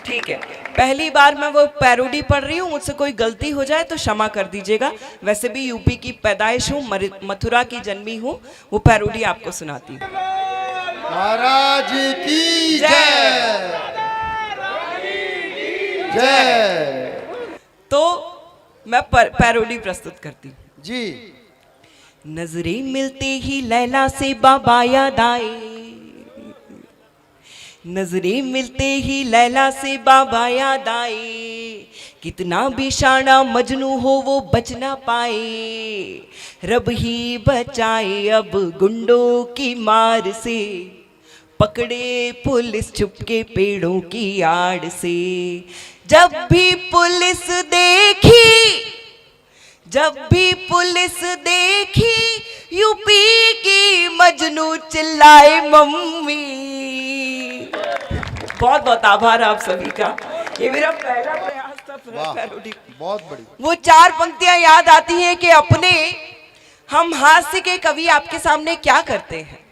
ठीक है, पहली बार मैं वो पैरोडी पढ़ रही हूँ, मुझसे कोई गलती हो जाए तो क्षमा कर दीजिएगा। वैसे भी यूपी की पैदाइश हूँ, मथुरा की जन्मी हूँ। वो पैरोडी आपको सुनाती हूँ। महाराज की जय जय। तो मैं पैरोडी प्रस्तुत करती हूँ जी। नजरें मिलते ही लैला से बाबा याद आए। नजरें मिलते ही लैला से बाबा याद आए। कितना भी शाना मजनू हो वो बच ना पाए। रब ही बचाए अब गुंडों की मार से। पकड़े पुलिस छुपके पेड़ों की आड़ से। जब भी पुलिस देखी, जब भी पुलिस देखी, यूपी की मजनू चिल्लाए मम्मी। बहुत बहुत आभार आप सभी का। ये मेरा पहला प्रयास था पैरोडी। बहुत बड़ी। वो चार पंक्तियां याद आती हैं कि अपने हम हास्य के कवि आपके सामने क्या करते हैं।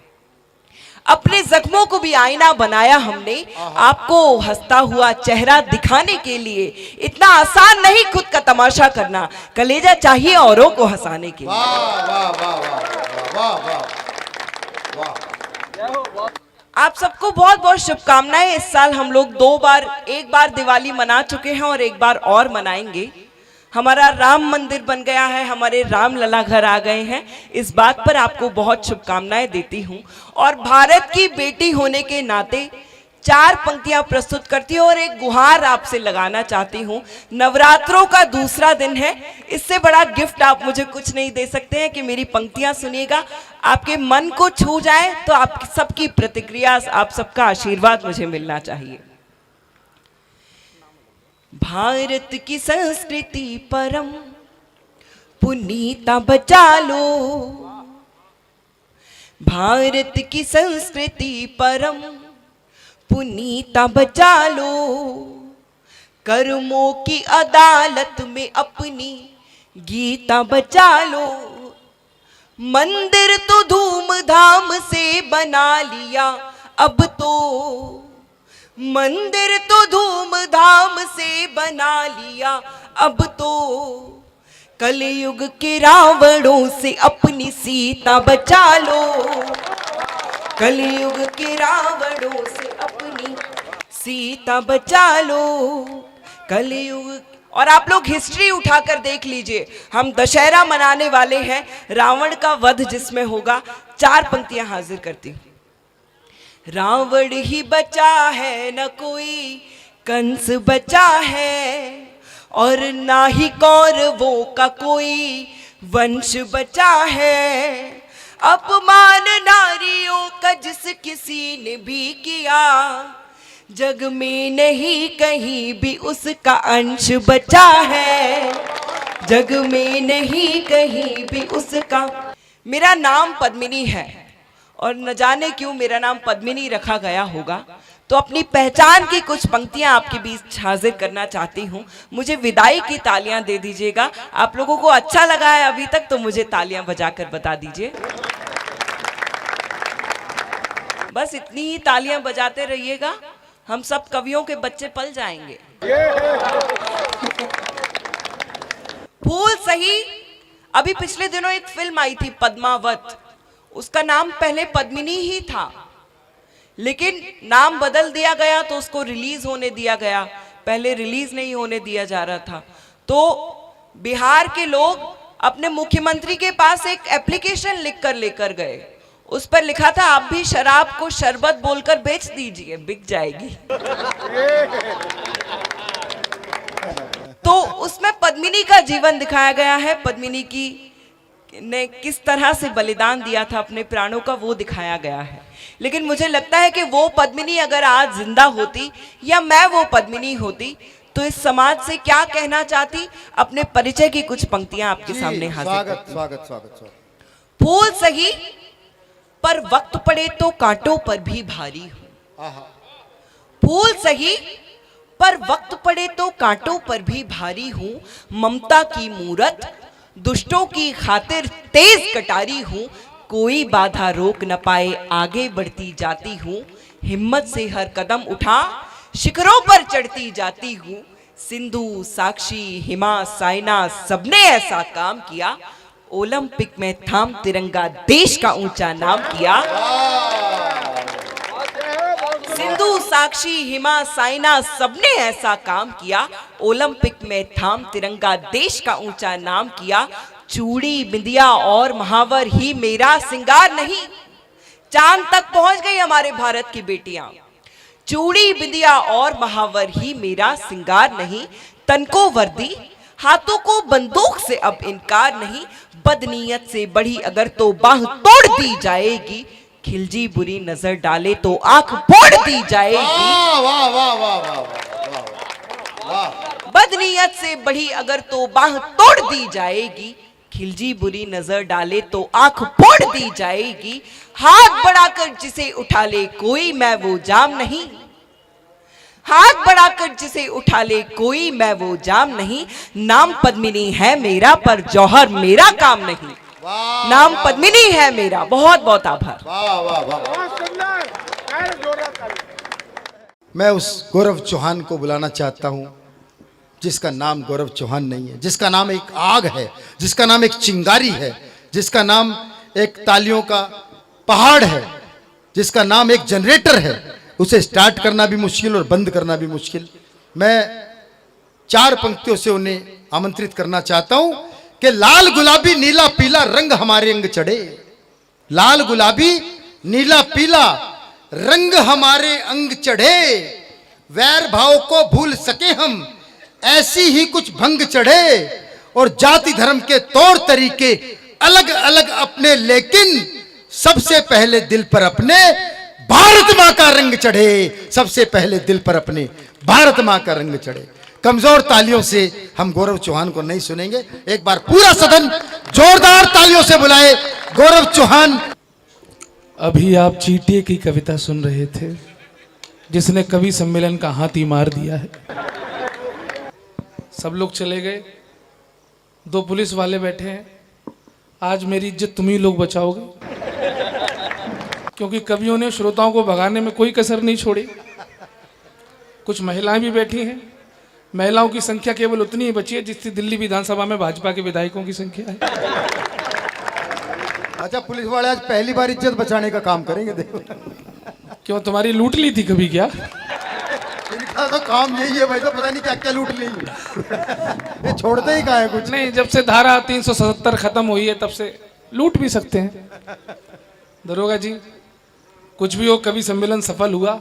अपने जख्मों को भी आईना बनाया हमने, आपको हंसता हुआ चेहरा दिखाने के लिए। इतना आसान नहीं खुद का तमाशा करना, कलेजा चाहिए औरों को हंसाने के लिए। वाह वाह वाह वाह वाह वाह वाह। आप सबको बहुत बहुत शुभकामनाएं। इस साल हम लोग एक बार दिवाली मना चुके हैं और एक बार और मनाएंगे। हमारा राम मंदिर बन गया है, हमारे राम लला घर आ गए हैं। इस बात पर आपको बहुत शुभकामनाएं देती हूँ और भारत की बेटी होने के नाते 4 पंक्तियां प्रस्तुत करती हूँ और एक गुहार आपसे लगाना चाहती हूँ। नवरात्रों का दूसरा दिन है, इससे बड़ा गिफ्ट आप मुझे कुछ नहीं दे सकते हैं कि मेरी पंक्तियां सुनिएगा, आपके मन को छू जाए, तो आप सबकी प्रतिक्रिया, आप सबका आशीर्वाद मुझे मिलना चाहिए। भारत की संस्कृति परम पुनीता बचा लो, भारत की संस्कृति परम पुनीता बचा लो, कर्मों की अदालत में अपनी गीता बचा लो। मंदिर तो धूमधाम से बना लिया, अब तो मंदिर तो धूमधाम से बना लिया, अब तो कलयुग के रावणों से अपनी सीता बचा लो, कलयुग के रावणों से अपनी सीता बचा लो, कलयुग। और आप लोग हिस्ट्री उठाकर देख लीजिए, हम दशहरा मनाने वाले हैं, रावण का वध जिसमें होगा। 4 पंक्तियां हाजिर करती हूं। रावण ही बचा है, न कोई कंस बचा है, और ना ही कौरवों का कोई वंश बचा है। अपमान नारियों का जिस किसी ने भी किया, जग में नहीं कहीं भी उसका अंश बचा है, जग में नहीं कहीं भी उसका। मेरा नाम पद्मिनी है और न जाने क्यों मेरा नाम पद्मिनी रखा गया होगा, तो अपनी पहचान की कुछ पंक्तियां आपके बीच हाजिर करना चाहती हूं। मुझे विदाई की तालियां दे दीजिएगा। आप लोगों को अच्छा लगा है अभी तक तो मुझे तालियां बजाकर बता दीजिए। बस इतनी ही तालियां बजाते रहिएगा, हम सब कवियों के बच्चे पल जाएंगे। फूल सही। अभी पिछले दिनों एक फिल्म आई थी पद्मावत, उसका नाम पहले पद्मिनी ही था, लेकिन नाम बदल दिया गया तो उसको रिलीज होने दिया गया, पहले रिलीज नहीं होने दिया जा रहा था। तो बिहार के लोग अपने मुख्यमंत्री के पास एक एप्लीकेशन लिखकर लेकर गए, उस पर लिखा था आप भी शराब को शरबत बोलकर बेच दीजिए, बिक जाएगी। तो उसमें पद्मिनी का जीवन दिखाया गया है, पद्मिनी की ने किस तरह से बलिदान दिया था अपने प्राणों का, वो दिखाया गया है। लेकिन मुझे लगता है कि वो पद्मिनी अगर आज जिंदा होती या मैं वो पद्मिनी होती तो इस समाज से क्या कहना चाहती, अपने परिचय की कुछ पंक्तियां आपके सामने हाजिर। स्वागत स्वागत स्वागत स्वागत। फूल सही पर वक्त पड़े तो कांटों पर भी भारी हूं, फूल सही पर वक्त पड़े तो कांटों पर भी भारी हूं, ममता की मूरत दुष्टों की खातिर तेज कटारी हूं, कोई बाधा रोक न पाए आगे बढ़ती जाती हूं, हिम्मत से हर कदम उठा शिखरों पर चढ़ती जाती हूं, सिंधु साक्षी हिमा साइना सबने ऐसा काम किया, ओलंपिक में थाम तिरंगा देश का ऊंचा नाम किया। सिंधु साक्षी हिमा साइना सबने ऐसा काम किया, ओलंपिक में थाम तिरंगा देश का ऊंचा नाम किया, चूड़ी बिंदिया और महावर ही मेरा सिंगार नहीं, चांद तक पहुंच गई हमारे भारत की बेटियां, चूड़ी बिंदिया और महावर ही मेरा सिंगार नहीं, तन को वर्दी हाथों को बंदूक से अब इनकार नहीं, बदनीयत से बढ़ी अगर तो बाह तोड़ दी जाएगी, खिलजी बुरी नजर डाले तो आंख फोड़ दी जाएगी। वाह वाह वाह वाह वाह वाह। बदनीयत से बढ़ी अगर तो बाह तोड़ दी जाएगी, खिलजी बुरी नजर डाले तो आंख फोड़ दी जाएगी, हाथ बढ़ाकर जिसे उठा ले कोई मैं वो जाम नहीं, हाथ बढ़ाकर जिसे उठा ले कोई मैं वो जाम नहीं, नाम पद्मिनी है मेरा पर जौहर मेरा काम नहीं, नाम पद्मिनी है मेरा। बहुत बहुत आभार। वाह वाह वाह। मैं उस गौरव चौहान को बुलाना चाहता हूं जिसका नाम गौरव चौहान नहीं है, जिसका नाम एक आग है, जिसका नाम एक चिंगारी है, जिसका नाम एक तालियों का पहाड़ है, जिसका नाम एक जनरेटर है। उसे स्टार्ट करना भी मुश्किल और बंद करना भी मुश्किल। मैं 4 पंक्तियों से उन्हें आमंत्रित करना चाहता हूं कि लाल गुलाबी नीला पीला रंग हमारे अंग चढ़े, लाल गुलाबी नीला पीला रंग हमारे अंग चढ़े, वैर भाव को भूल सके हम ऐसी ही कुछ भंग चढ़े, और जाति धर्म के तौर तरीके अलग अलग अपने, लेकिन सबसे पहले दिल पर अपने भारत मां का रंग चढ़े, सबसे पहले दिल पर अपने भारत मां का रंग चढ़े। कमजोर तालियों से हम गौरव चौहान को नहीं सुनेंगे, एक बार पूरा सदन जोरदार तालियों से बुलाए गौरव चौहान। अभी आप चीटिए की कविता सुन रहे थे जिसने कवि सम्मेलन का हाथ ही मार दिया है। सब लोग चले गए, 2 पुलिस वाले बैठे हैं। आज मेरी इज्जत तुम ही लोग बचाओगे, क्योंकि कवियों ने श्रोताओं को भगाने में कोई कसर नहीं छोड़ी। कुछ महिलाएं भी बैठी हैं, महिलाओं की संख्या केवल उतनी ही बची है जितनी दिल्ली विधानसभा में भाजपा के विधायकों की संख्या है। अच्छा, पुलिस वाले आज पहली बार इज्जत बचाने का काम करेंगे, देखो। क्यों, तुम्हारी लूट ली थी कभी क्या? इनका तो काम यही है भाई, तो पता नहीं क्या क्या लूट ली। ये छोड़ते ही कहाँ है कुछ नहीं, जब से धारा 377 खत्म हुई है तब से लूट भी सकते हैं। दरोगा जी, कुछ भी हो, कवि सम्मेलन सफल हुआ।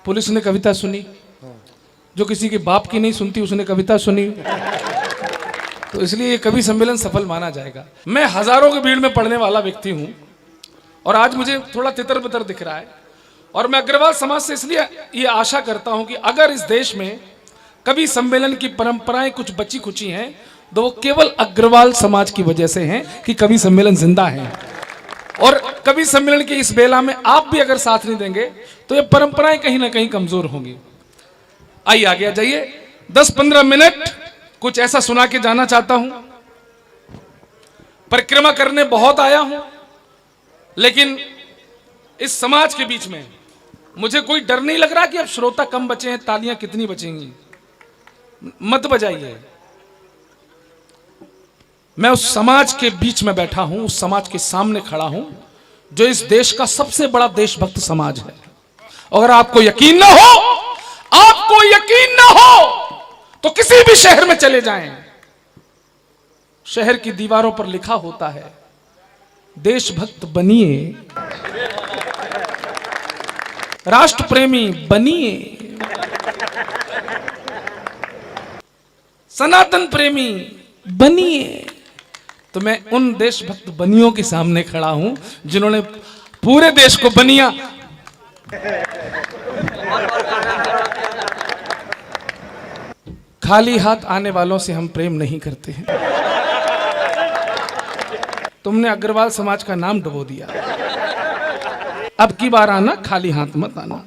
पुलिस ने कविता सुनी, जो किसी के बाप की नहीं सुनती उसने कविता सुनी, तो इसलिए ये कवि सम्मेलन सफल माना जाएगा। मैं हजारों की भीड़ में पढ़ने वाला व्यक्ति हूं और आज मुझे थोड़ा तितर बितर दिख रहा है, और मैं अग्रवाल समाज से इसलिए ये आशा करता हूं कि अगर इस देश में कवि सम्मेलन की परंपराएं कुछ बची खुची हैं तो वो केवल अग्रवाल समाज की वजह से हैं कि कवि सम्मेलन जिंदा है। और कवि सम्मेलन की इस बेला में आप भी अगर साथ नहीं देंगे तो ये परंपराएं कहीं ना कहीं कमजोर होंगी। आइए आगे आ जाइए, 10-15 मिनट कुछ ऐसा सुना के जाना चाहता हूं। परिक्रमा करने बहुत आया हूं, लेकिन इस समाज के बीच में मुझे कोई डर नहीं लग रहा कि अब श्रोता कम बचे हैं, तालियां कितनी बचेंगी। मत बजाइए, मैं उस समाज के बीच में बैठा हूं, उस समाज के सामने खड़ा हूं जो इस देश का सबसे बड़ा देशभक्त समाज है। अगर आपको यकीन ना हो, आपको यकीन ना हो तो किसी भी शहर में चले जाएं, शहर की दीवारों पर लिखा होता है, देशभक्त बनिए, राष्ट्र प्रेमी बनिए, सनातन प्रेमी बनिए। तो मैं उन देशभक्त बनियों के सामने खड़ा हूं जिन्होंने पूरे देश को बनिया। खाली हाथ आने वालों से हम प्रेम नहीं करते हैं। तुमने अग्रवाल समाज का नाम डुबो दिया, अब की बार आना खाली हाथ मत आना।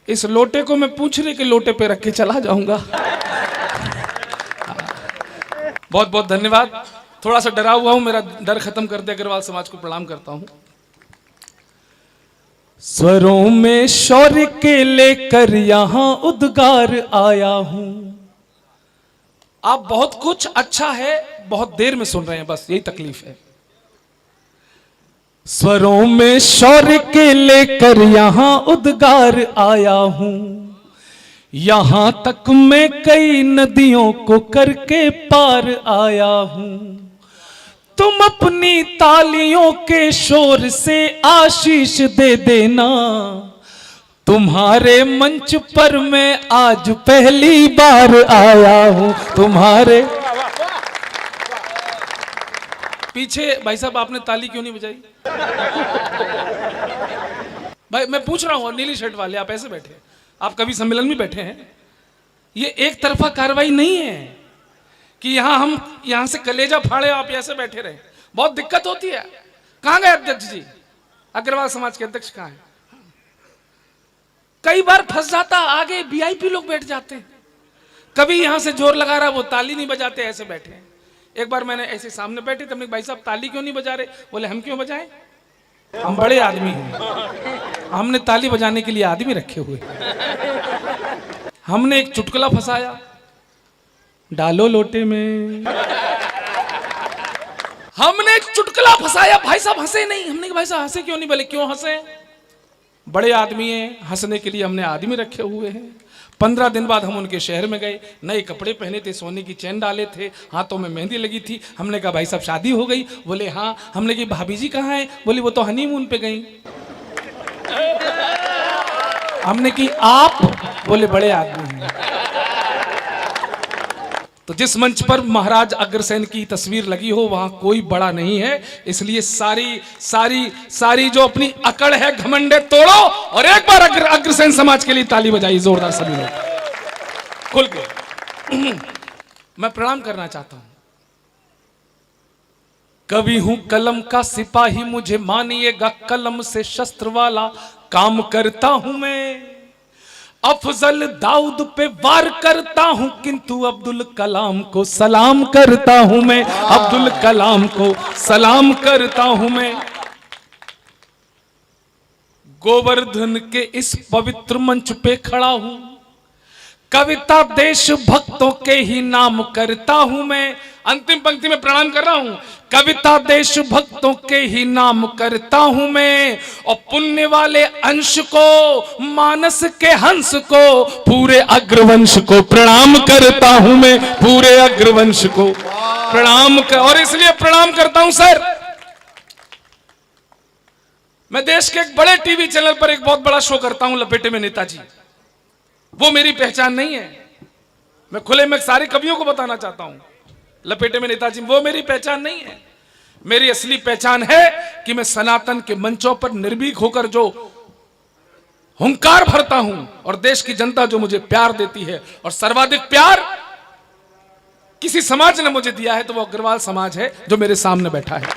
इस लोटे को मैं पूछने के लोटे पे रख के चला जाऊंगा। बहुत बहुत धन्यवाद। थोड़ा सा डरा हुआ हूं, मेरा डर खत्म कर दे। अग्रवाल समाज को प्रणाम करता हूं। स्वरों में शौर्य के लेकर यहां उद्गार आया हूं। आप बहुत कुछ अच्छा है, बहुत देर में सुन रहे हैं, बस यही तकलीफ है। स्वरों में शौर्य के लेकर यहां उद्गार आया हूं, यहां तक मैं कई नदियों को करके पार आया हूं। तुम अपनी तालियों के शोर से आशीष दे देना, तुम्हारे मंच पर मैं आज पहली बार आया हूं। तुम्हारे पीछे भाई साहब आपने ताली क्यों नहीं बजाई? भाई मैं पूछ रहा हूं, नीली शर्ट वाले आप ऐसे बैठे, आप कवि सम्मेलन में बैठे हैं। ये एक तरफा कार्रवाई नहीं है कि यहां से कलेजा फाड़े आप ऐसे बैठे रहे, बहुत दिक्कत होती है। कहां गए अध्यक्ष जी? अग्रवाल समाज के अध्यक्ष कहां है? कई बार फंस जाता, आगे वीआईपी लोग बैठ जाते हैं, कभी यहां से जोर लगा रहा वो ताली नहीं बजाते, ऐसे बैठे हैं। एक बार मैंने ऐसे सामने बैठे, तब भाई साहब ताली क्यों नहीं बजा रहे? बोले हम क्यों बजाएं, हम बड़े आदमी हैं, हमने ताली बजाने के लिए आदमी रखे हुए। हमने एक चुटकुला फंसाया, डालो लोटे में। हमने एक चुटकुला फंसाया, भाई साहब हंसे नहीं। हमने कहा भाई साहब हंसे क्यों नहीं? बोले क्यों हंसे? बड़े आदमी हैं, हंसने के लिए हमने आदमी रखे हुए हैं। 15 दिन बाद हम उनके शहर में गए, नए कपड़े पहने थे, सोने की चैन डाले थे, हाथों में मेहंदी लगी थी। हमने कहा भाई साहब शादी हो गई? बोले हाँ। हमने कहा भाभी जी कहाँ हैं? बोली वो तो हनीमून पे गई। हमने की आप? बोले बड़े आदमी हैं। तो जिस मंच पर महाराज अग्रसेन की तस्वीर लगी हो वहां कोई बड़ा नहीं है, इसलिए सारी सारी सारी जो अपनी अकड़ है, घमंड है, तोड़ो और एक बार अग्रसेन समाज के लिए ताली बजाइए जोरदार सभी लोग खुल के। मैं प्रणाम करना चाहता हूं। कवि हूं कलम का सिपाही, मुझे मानिएगा कलम से शस्त्र वाला काम करता हूं मैं। अफजल दाऊद पे वार करता हूं, किंतु अब्दुल कलाम को सलाम करता हूं मैं। अब्दुल कलाम को सलाम करता हूं मैं। गोवर्धन के इस पवित्र मंच पे खड़ा हूं, कविता देश भक्तों के ही नाम करता हूं मैं। अंतिम पंक्ति में प्रणाम कर रहा हूं। कविता देश भक्तों के ही नाम करता हूं मैं, और पुण्य वाले अंश को, मानस के हंस को, पूरे अग्रवंश को प्रणाम करता हूं मैं। पूरे अग्रवंश को प्रणाम कर, और इसलिए प्रणाम करता हूं सर, मैं देश के एक बड़े टीवी चैनल पर एक बहुत बड़ा शो करता हूं, लपेटे में नेताजी। वो मेरी पहचान नहीं है। मैं खुले में सारे कवियों को बताना चाहता हूं, लपेटे में नेताजी वो मेरी पहचान नहीं है। मेरी असली पहचान है कि मैं सनातन के मंचों पर निर्भीक होकर जो हुंकार भरता हूं, और देश की जनता जो मुझे प्यार देती है, और सर्वाधिक प्यार किसी समाज ने मुझे दिया है तो वो अग्रवाल समाज है जो मेरे सामने बैठा है।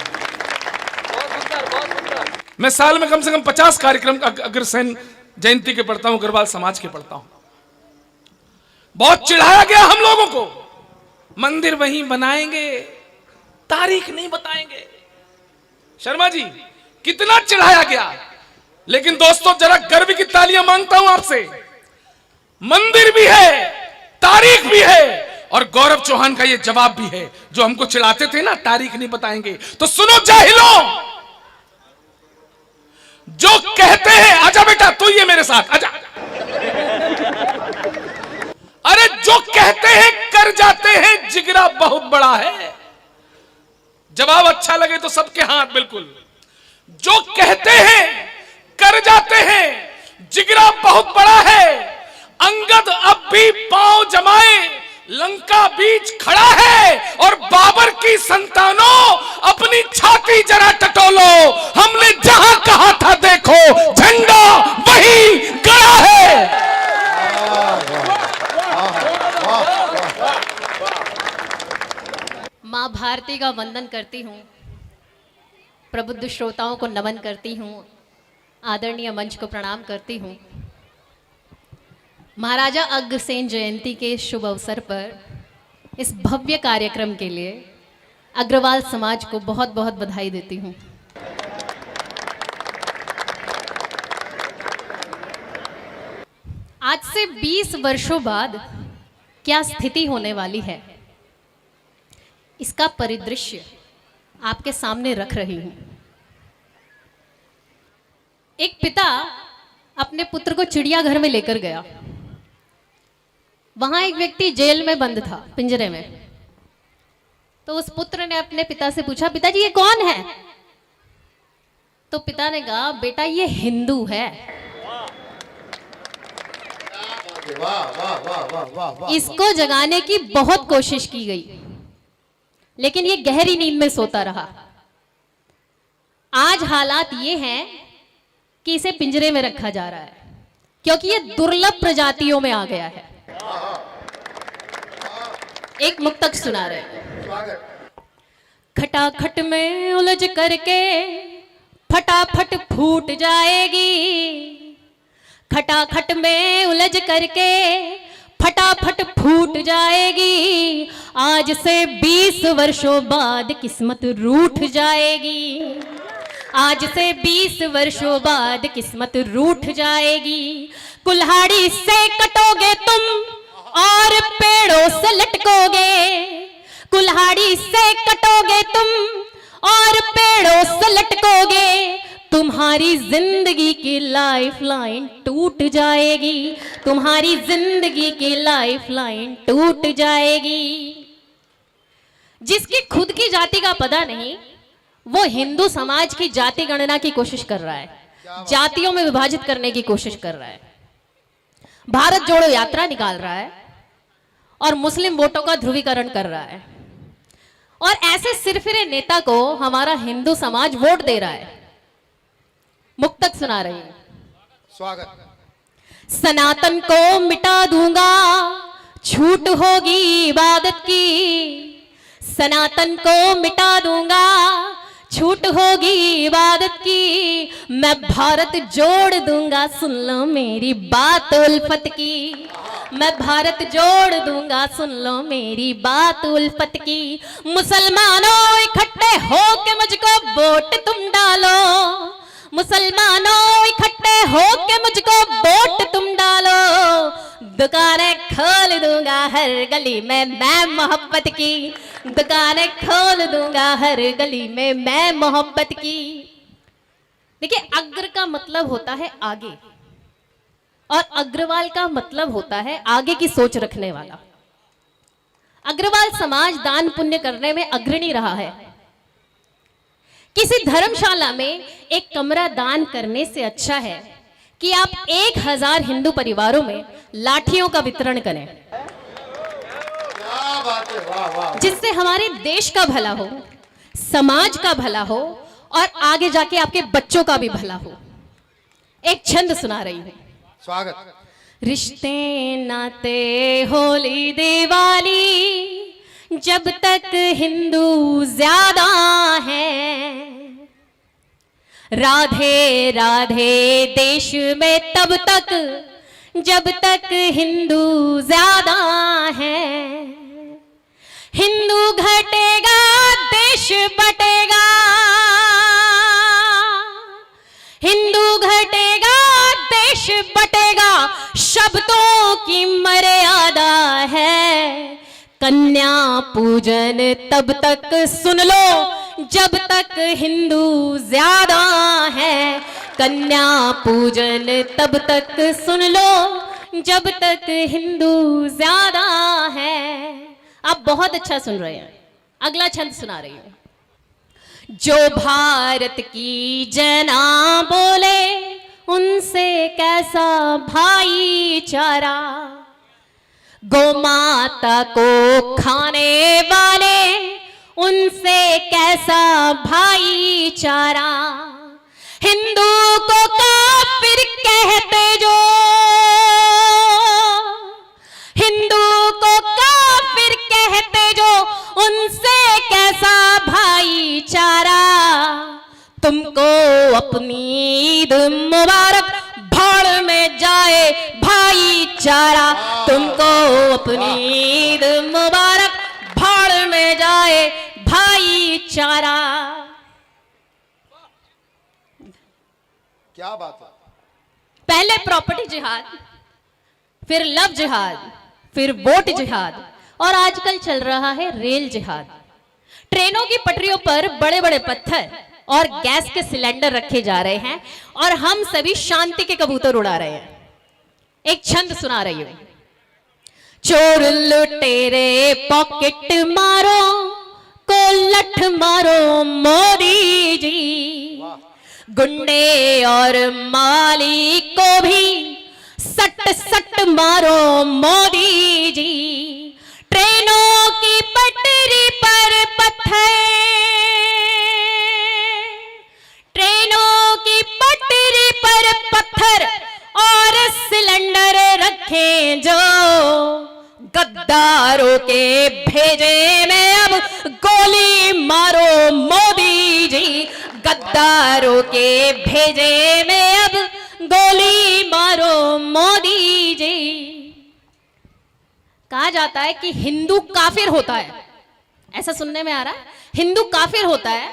मैं साल में कम से कम 50 कार्यक्रम अग्रसेन जयंती के पढ़ता हूं, अग्रवाल समाज के पढ़ता हूं। बहुत चिढ़ाया गया हम लोगों को, मंदिर वहीं बनाएंगे, तारीख नहीं बताएंगे। शर्मा जी कितना चिढ़ाया गया, लेकिन दोस्तों जरा गर्व की तालियां मांगता हूं आपसे। मंदिर भी है, तारीख भी है, और गौरव चौहान का ये जवाब भी है जो हमको चिढ़ाते थे ना, तारीख नहीं बताएंगे। तो सुनो जाहिलों, जो कहते हैं, आजा बेटा तू ये मेरे साथ आजा। अरे जो कहते हैं कर जाते हैं, जिगरा बहुत बड़ा है। जवाब अच्छा लगे तो सबके हाथ बिल्कुल। जो कहते हैं कर जाते हैं, जिगरा बहुत बड़ा है। अंगद अब भी पांव जमाए लंका बीच खड़ा है, और बाबर की संतानों अपनी छाती जरा टटोलो, हमने जहां कहा था देखो झंडा वही गड़ा है। माँ भारती का वंदन करती हूँ, प्रबुद्ध श्रोताओं को नमन करती हूँ, आदरणीय मंच को प्रणाम करती हूँ। महाराजा अग्रसेन जयंती के शुभ अवसर पर इस भव्य कार्यक्रम के लिए अग्रवाल समाज को बहुत बहुत बधाई देती हूँ। आज से 20 वर्षों बाद क्या स्थिति होने वाली है, इसका परिदृश्य आपके सामने रख रही हूं। एक पिता अपने पुत्र को चिड़ियाघर में लेकर गया। वहां एक व्यक्ति जेल में बंद था, पिंजरे में। तो उस पुत्र ने अपने पिता से पूछा, पिताजी ये कौन है? तो पिता ने कहा, बेटा ये हिंदू है, इसको जगाने की बहुत कोशिश की गई, लेकिन ये गहरी नींद में सोता रहा। आज हालात ये हैं कि इसे पिंजरे में रखा जा रहा है, क्योंकि ये दुर्लभ प्रजातियों में आ गया है। एक मुक्तक सुना रहे। खटाखट में उलझ करके फटाफट फूट जाएगी, खटाखट में उलझ करके फटाफट फूट जाएगी, आज से 20 वर्षों बाद किस्मत रूठ जाएगी, आज से 20 वर्षों बाद किस्मत रूठ जाएगी। कुल्हाड़ी से कटोगे तुम और पेड़ों से लटकोगे, कुल्हाड़ी से कटोगे तुम और पेड़ों से लटकोगे, तुम्हारी जिंदगी की लाइफ लाइन टूट जाएगी, तुम्हारी जिंदगी की लाइफ लाइन टूट जाएगी। जिसकी खुद की जाति का पता नहीं, वो हिंदू समाज की जाति गणना की कोशिश कर रहा है, जातियों में विभाजित करने की कोशिश कर रहा है, भारत जोड़ो यात्रा निकाल रहा है और मुस्लिम वोटों का ध्रुवीकरण कर रहा है। और ऐसे सिरफिरे नेता को हमारा हिंदू समाज वोट दे रहा है। मुक्तक सुना रही हूं। स्वागत। सनातन को मिटा दूंगा, छूट होगी इबादत की। सनातन को मिटा दूंगा, छूट होगी इबादत की। मैं भारत जोड़ दूंगा, सुन लो मेरी बात उल्फत की। मैं भारत जोड़ दूंगा, सुन लो मेरी बात उल्फत की। मुसलमानों इकट्ठे हो के मुझको वोट तुम डालो, मुसलमानों इकट्ठे हो के मुझको वोट तुम डालो। दुकानें खोल दूंगा हर गली में मैं मोहब्बत की, दुकानें खोल दूंगा हर गली में मैं मोहब्बत की। देखिए, अग्र का मतलब होता है आगे और अग्रवाल का मतलब होता है आगे की सोच रखने वाला। अग्रवाल समाज दान पुण्य करने में अग्रणी रहा है। किसी धर्मशाला में एक कमरा दान करने से अच्छा है कि आप 1000 हिंदू परिवारों में लाठियों का वितरण करें, क्या बात है, वाह वाह। जिससे हमारे देश का भला हो, समाज का भला हो और आगे जाके आपके बच्चों का भी भला हो। एक छंद सुना रही हूं। स्वागत। रिश्ते नाते होली दिवाली, जब तक हिंदू ज्यादा है। राधे राधे देश में तब तक जब तक हिंदू ज्यादा है। हिंदू घटेगा देश बटेगा, हिंदू घटेगा देश बटेगा, शब्दों की मर्यादा है। कन्या पूजन तब तक सुन लो जब तक हिंदू ज्यादा है। कन्या पूजन तब तक सुन लो जब तक हिंदू ज्यादा है। आप बहुत अच्छा सुन रहे हैं। अगला छंद सुना रही हूं। जो भारत की जना बोले उनसे कैसा भाईचारा, गौ माता को खाने वाले उनसे कैसा भाईचारा। हिंदू को काफिर कहते जो, हिंदू को काफिर कहते जो, उनसे कैसा भाईचारा। तुमको अपनी ईद मुबारक, भाड़ में जाए भाईचारा। तुमको अपनी ईद मुबारक, भाड़ में जाए भाईचारा। क्या बात है। पहले प्रॉपर्टी जिहाद, फिर लव जिहाद, फिर वोट जिहाद और आजकल चल रहा है रेल जिहाद। ट्रेनों की पटरियों पर बड़े बड़े पत्थर और गैस के सिलेंडर रखे जा रहे हैं और हम सभी शांति के कबूतर उड़ा रहे हैं। एक छंद सुना रही हूं। चोर लुटेरे पॉकेट मारो को लठ मारो मोदी जी। गुंडे और माली को भी सट सट मारो मोदी जी। ट्रेनों की पटरी पर पत्थर, ट्रेनों की पटरी पर पत्थर और सिलेंडर रखे जो, गद्दारों के भेजे में अब गोली मारो मोदी जी। गद्दारों के भेजे में अब गोली मारो मोदी जी। कहा जाता है कि हिंदू काफिर होता है, ऐसा सुनने में आ रहा है। हिंदू काफिर होता है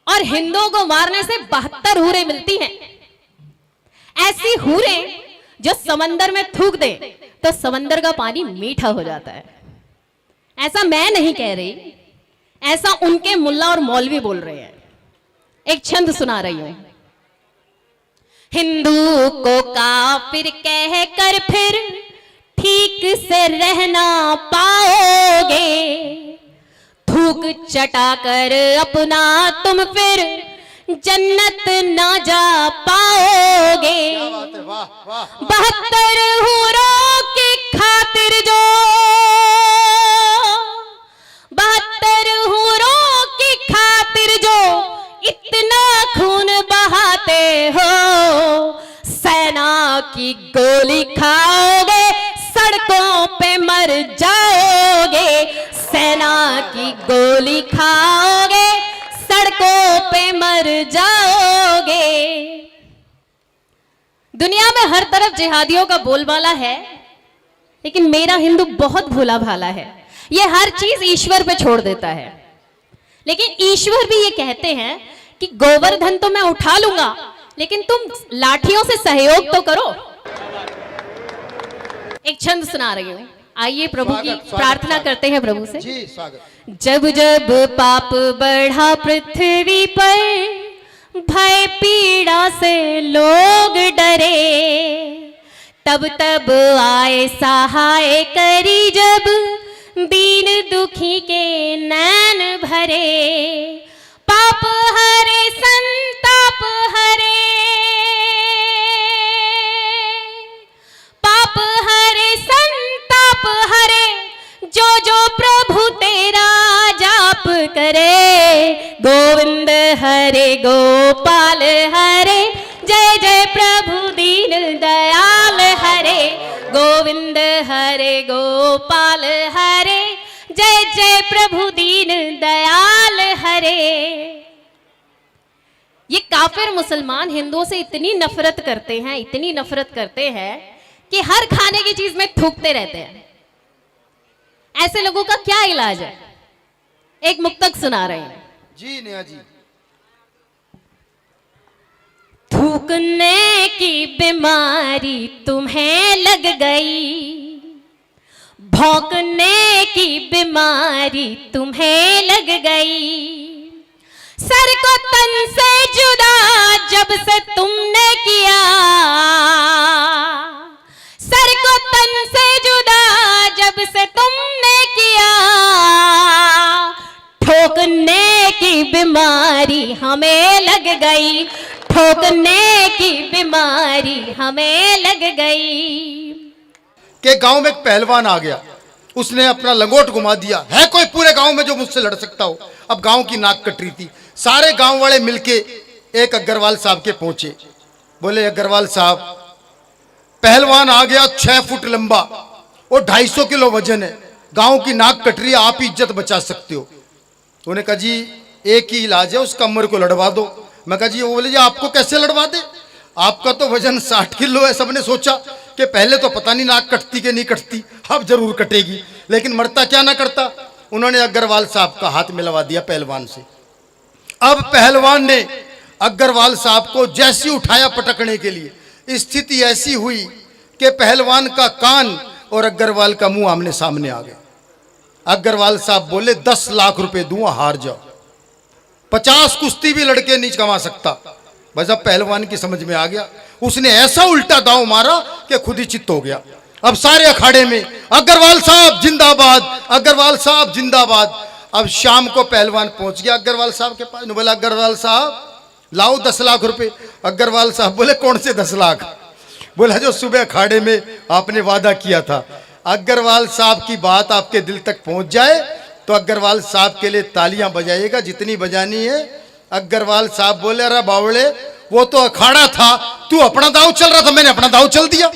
और हिंदुओं को मारने से 72 हूरें मिलती हैं। ऐसी हूरें जो समंदर में थूक दे तो समंदर का पानी मीठा हो जाता है। ऐसा मैं नहीं कह रही, ऐसा उनके मुल्ला और मौलवी बोल रहे हैं। एक छंद सुना रही हूं। हिंदू को काफिर कह कर फिर ठीक से रहना पाओगे, थूक चटा कर अपना तुम फिर जन्नत ना जा पाओगे। क्या बात है, वाह वाह। 72 हूरों की खातिर जो 72 हूरों की खातिर जो इतना खून बहाते हो, सेना की गोली खाओगे सड़कों पे मर जाओगे, सेना की गोली खाओगे सड़कों पे मर जाओगे। दुनिया में हर तरफ जिहादियों का बोलबाला है, लेकिन मेरा हिंदू बहुत भोला भाला है, ये हर चीज ईश्वर पे छोड़ देता है। लेकिन ईश्वर भी ये कहते हैं कि गोवर्धन तो मैं उठा लूंगा, लेकिन तुम लाठियों से सहयोग तो करो। एक छंद सुना रही हूं, आइए प्रभु की प्रार्थना करते हैं प्रभु से। जी स्वागत। जब जब पाप बढ़ा पृथ्वी पर, भय पीड़ा से लोग डरे, तब तब आए सहाय करी जब दीन दुखी के नैन भरे, पाप हरे संताप हरे, पाप हरे संताप हरे, जो जो प्रभु तेरा जाप करे, गोविंद हरे गोपाल हरे, जय जय प्रभु दीन दयाल हरे, गोविंद हरे गोपाल हरे, जय जय प्रभु दीन दयाल हरे। ये काफिर मुसलमान हिंदुओं से इतनी नफरत करते हैं, इतनी नफरत करते हैं कि हर खाने की चीज में थूकते रहते हैं। ऐसे लोगों का क्या इलाज है? एक मुक्तक सुना रहे हैं। जी नेहा जी। थूकने की बीमारी तुम्हें लग गई, भौंकने की बीमारी तुम्हें लग गई, सर को तन से जुदा जब से तुमने किया, सर को तन से जुदा जब से तुमने किया, ठोकने की बीमारी हमें लग गई, ठोकने की बीमारी हमें लग गई। के गांव में एक पहलवान आ गया, उसने अपना लंगोट घुमा दिया। है कोई पूरे गांव में जो मुझसे लड़ सकता हो? अब गांव की नाक कट रही थी। सारे गांव वाले मिलके एक अग्रवाल साहब के पहुंचे। बोले अग्रवाल साहब, पहलवान आ गया 6 फुट लंबा और 250 किलो वजन है, गांव की नाक कट रही है, आप इज्जत बचा सकते हो। उन्होंने कहा जी एक ही इलाज है, उसका कमर को लड़वा दो। मैं कहा जी, वो बोले जी आपको कैसे लड़वा दे, आपका तो वजन 60 किलो है। सबने सोचा कि पहले तो पता नहीं नाक कटती कि नहीं कटती, अब जरूर कटेगी, लेकिन मरता क्या ना करता। उन्होंने अग्रवाल साहब का हाथ मिलवा दिया पहलवान से। अब पहलवान ने अग्रवाल साहब को जैसी उठाया पटकने के लिए, स्थिति ऐसी हुई कि पहलवान का कान और अग्रवाल का मुंह आमने सामने आ गए। अग्रवाल साहब बोले 10 लाख रुपए दूंगा, हार जाओ। 50 कुश्ती भी लड़के नहीं कमा सकता। बस अब पहलवान की समझ में आ गया, उसने ऐसा उल्टा दांव मारा कि खुद ही चित्त हो गया। अब सारे अखाड़े में अग्रवाल साहब जिंदाबाद, अग्रवाल साहब जिंदाबाद। अब शाम को पहलवान पहुंच गया अग्रवाल साहब के पास। बोला अग्रवाल साहब लाओ 10 लाख रुपए। अग्रवाल साहब बोले कौन से 10 लाख? बोला जो सुबह अखाड़े में आपने वादा किया था। अग्रवाल साहब की बात आपके दिल तक पहुंच जाए तो अग्रवाल साहब के लिए तालियां बजाइएगा जितनी बजानी है। अग्रवाल साहब बोले अरे बावड़े, वो तो अखाड़ा था, तू अपना दाव चल रहा था, मैंने अपना दाव चल दिया।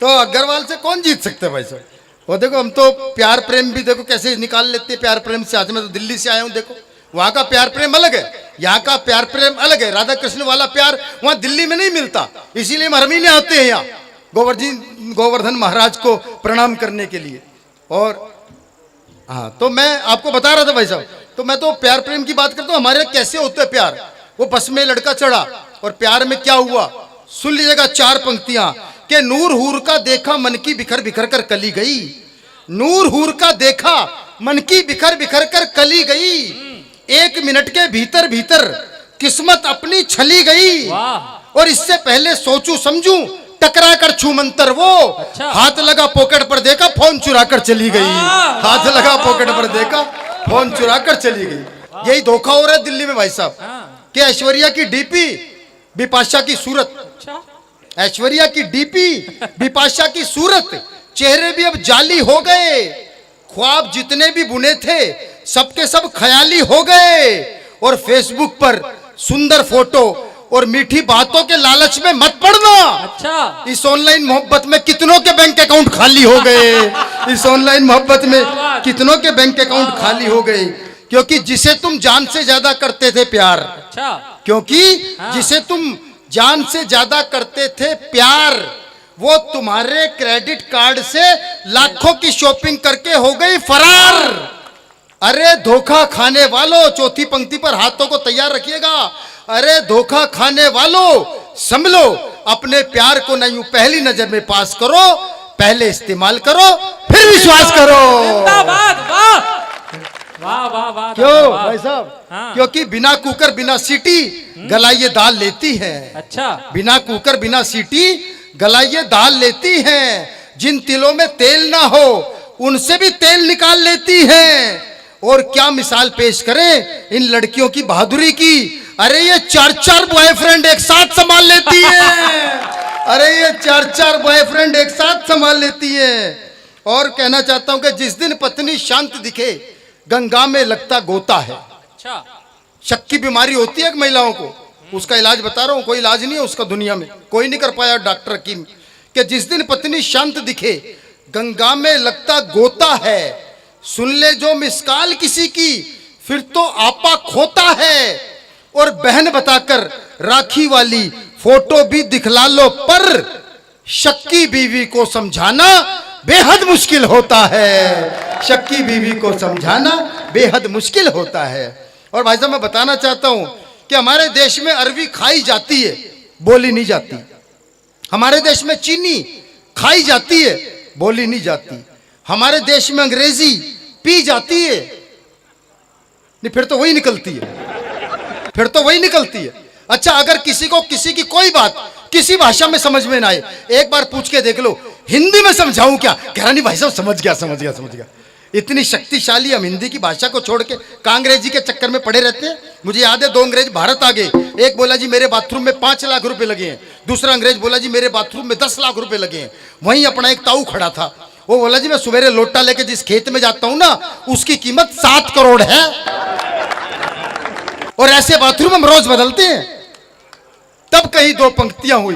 तो अग्रवाल से कौन जीत सकते भाई साहब? वो देखो हम तो प्यार प्रेम भी देखो कैसे निकाल लेते हैं प्यार प्रेम से। आज मैं तो दिल्ली से आया हूं, देखो वहां का प्यार प्रेम अलग है, यहाँ का प्यार प्रेम अलग है। राधा कृष्ण वाला प्यार वहां दिल्ली में नहीं मिलता, इसीलिए हम हर महीने आते हैं यहाँ गोवर्धन महाराज को प्रणाम करने के लिए। और हाँ, तो मैं आपको बता रहा था भाई साहब, तो मैं तो प्यार प्रेम की बात करता हूँ। हमारे कैसे होते हैं प्यार? वो बस में लड़का चढ़ा और प्यार में क्या हुआ सुन लीजिएगा 4 पंक्तियां कि नूर हूर का देखा मन की बिखर बिखर कर कली गई। नूर हूर का देखा मन की बिखर बिखर कर कली गई। 1 मिनट के भीतर भीतर किस्मत अपनी छली गई, और इससे पहले सोचूं समझूं टकरा कर छू मंतर वो, हाथ लगा पॉकेट पर देखा फोन चुरा कर चली गई, हाथ लगा पॉकेट पर देखा फोन चुरा कर चली गई। यही धोखा हो रहा है दिल्ली में भाई साहब, कि ऐश्वर्या की डीपी बिपाशा की सूरत, ऐश्वर्या की डीपी बिपाशा की सूरत, चेहरे भी अब जाली हो गए, ख्वाब जितने भी बुने थे सबके सब ख्याली हो गए, और फेसबुक पर सुंदर फोटो और मीठी बातों के लालच में मत पड़ना। अच्छा, इस ऑनलाइन मोहब्बत में कितनों के बैंक अकाउंट खाली हो गए, इस ऑनलाइन मोहब्बत में कितनों के बैंक अकाउंट खाली हो गए, क्योंकि जिसे तुम जान से ज्यादा करते थे प्यार, अच्छा, क्योंकि जिसे तुम जान से ज्यादा करते थे प्यार, वो तुम्हारे क्रेडिट कार्ड से लाखों की शॉपिंग करके हो गई फरार। अरे धोखा खाने वालों, चौथी पंक्ति पर हाथों को तैयार रखिएगा। अरे धोखा खाने वालों, संभलो, अपने प्यार को नहीं पहली नजर में पास करो, पहले इस्तेमाल करो फिर विश्वास करो। जिंदाबाद, वाह वाह वाह वाह। क्यों भाई साहब? क्योंकि बिना कुकर बिना सीटी गलाइए दाल लेती है। अच्छा, बिना कुकर बिना सीटी गलाइए दाल लेती हैं। जिन तिलों में तेल ना हो उनसे भी तेल निकाल लेती हैं। और क्या मिसाल पेश करें इन लड़कियों की बहादुरी की। अरे ये 4-4 बॉयफ्रेंड एक साथ संभाल लेती हैं। अरे ये 4-4 बॉयफ्रेंड एक साथ संभाल लेती है। और कहना चाहता हूं कि जिस दिन पत्नी शांत दिखे गंगा में लगता गोता है। अच्छा, शक की बीमारी होती है महिलाओं को, उसका इलाज बता रहा हूं, कोई इलाज नहीं है उसका दुनिया में, कोई नहीं कर पाया डॉक्टर हकीम, कि जिस दिन पत्नी शांत दिखे गंगा में लगता गोता है। सुन ले जो मिसकाल किसी की फिर तो आपा खोता है। और बहन बताकर राखी वाली फोटो भी दिखला लो, पर शक्की बीवी को समझाना बेहद मुश्किल होता है। शक्की बीवी को समझाना बेहद मुश्किल होता है। और भाई साहब मैं बताना चाहता हूं कि हमारे देश में अरबी खाई जाती है, बोली नहीं जाती। हमारे देश में चीनी खाई जाती है, बोली नहीं जाती। हमारे देश में अंग्रेजी पी जाती है, नहीं फिर तो वही निकलती है, फिर तो वही निकलती है। अच्छा, अगर किसी को किसी की कोई बात किसी भाषा में समझ में ना आए, एक बार पूछ के देख लो हिंदी में समझाऊं क्या, कह रहा नहीं भाई साहब समझ गया समझ गया समझ गया। इतनी शक्तिशाली हम हिंदी की भाषा को छोड़ के अंग्रेजी के चक्कर में पड़े रहते हैं। मुझे याद है 2 अंग्रेज भारत आ गए, एक बोला जी मेरे बाथरूम में 5 लाख रुपए लगे हैं, दूसरा अंग्रेज बोला जी मेरे बाथरूम में 10 लाख रुपए लगे हैं। वहीं अपना एक ताऊ खड़ा था, वो बोला जी मैं सवेरे लोटा लेके जिस खेत में जाता हूं ना उसकी कीमत 7 करोड़ है। और ऐसे बाथरूम हम रोज बदलते हैं। तब कहीं 2 पंक्तियां हुई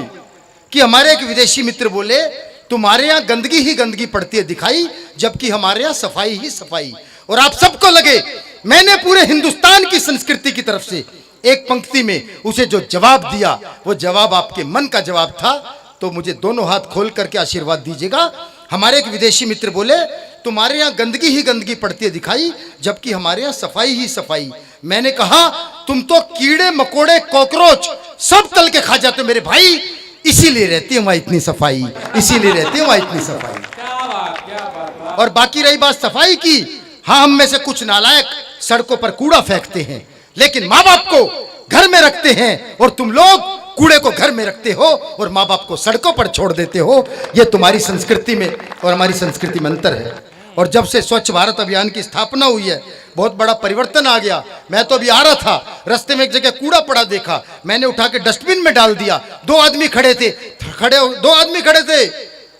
कि हमारे एक विदेशी मित्र बोले तुम्हारे यहां गंदगी ही गंदगी पड़ती है दिखाई, जबकि हमारे यहां सफाई ही सफाई। और आप सबको लगे मैंने पूरे हिंदुस्तान की संस्कृति की तरफ से एक पंक्ति में उसे जो जवाब दिया वो जवाब आपके मन का जवाब था, तो मुझे दोनों हाथ खोल करके आशीर्वाद दीजिएगा। हमारे एक विदेशी मित्र बोले तुम्हारे यहाँ गंदगी ही गंदगी पड़ती है दिखाई, जबकि हमारे यहाँ सफाई ही सफाई। मैंने कहा तुम तो कीड़े मकोड़े कॉकरोच सब तल के खा जाते हो मेरे भाई, इसीलिए रहती है वहां इतनी सफाई, इसीलिए रहती है वहां इतनी सफाई। और बाकी रही बात सफाई की, हाँ हम में से कुछ नालायक सड़कों पर कूड़ा फेंकते हैं, लेकिन माँ बाप को घर में रखते हैं, और तुम लोग कूड़े को घर में रखते हो और माँ बाप को सड़कों पर छोड़ देते हो। ये तुम्हारी संस्कृति में और हमारी संस्कृति में अंतर है। और जब से स्वच्छ भारत अभियान की स्थापना हुई है बहुत बड़ा परिवर्तन आ गया। मैं तो अभी आ रहा था, रास्ते में एक जगह कूड़ा पड़ा देखा, मैंने उठा के डस्टबिन में डाल दिया। 2 आदमी खड़े थे, 2 आदमी खड़े थे,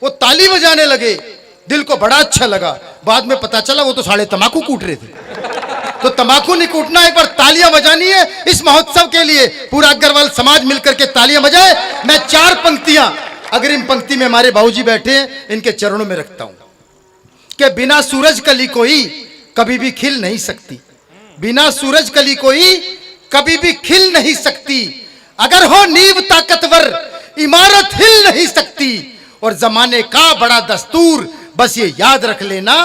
वो ताली बजाने लगे, दिल को बड़ा अच्छा लगा। बाद में पता चला वो तो साले तंबाकू कूट रहे थे। तो तंबाकू नहीं कूटना है पर तालियां बजानी है। इस महोत्सव के लिए पूरा अग्रवाल समाज मिलकर के तालियां बजाए। मैं 4 पंक्तियां अग्रिम पंक्ति में हमारे बाबूजी बैठे हैं इनके चरणों में रखता हूं कि बिना सूरज कली कोई कभी भी खिल नहीं सकती, बिना सूरज कली कोई कभी भी खिल नहीं सकती, अगर हो नींव ताकतवर इमारत हिल नहीं सकती। और जमाने का बड़ा दस्तूर बस ये याद रख लेना,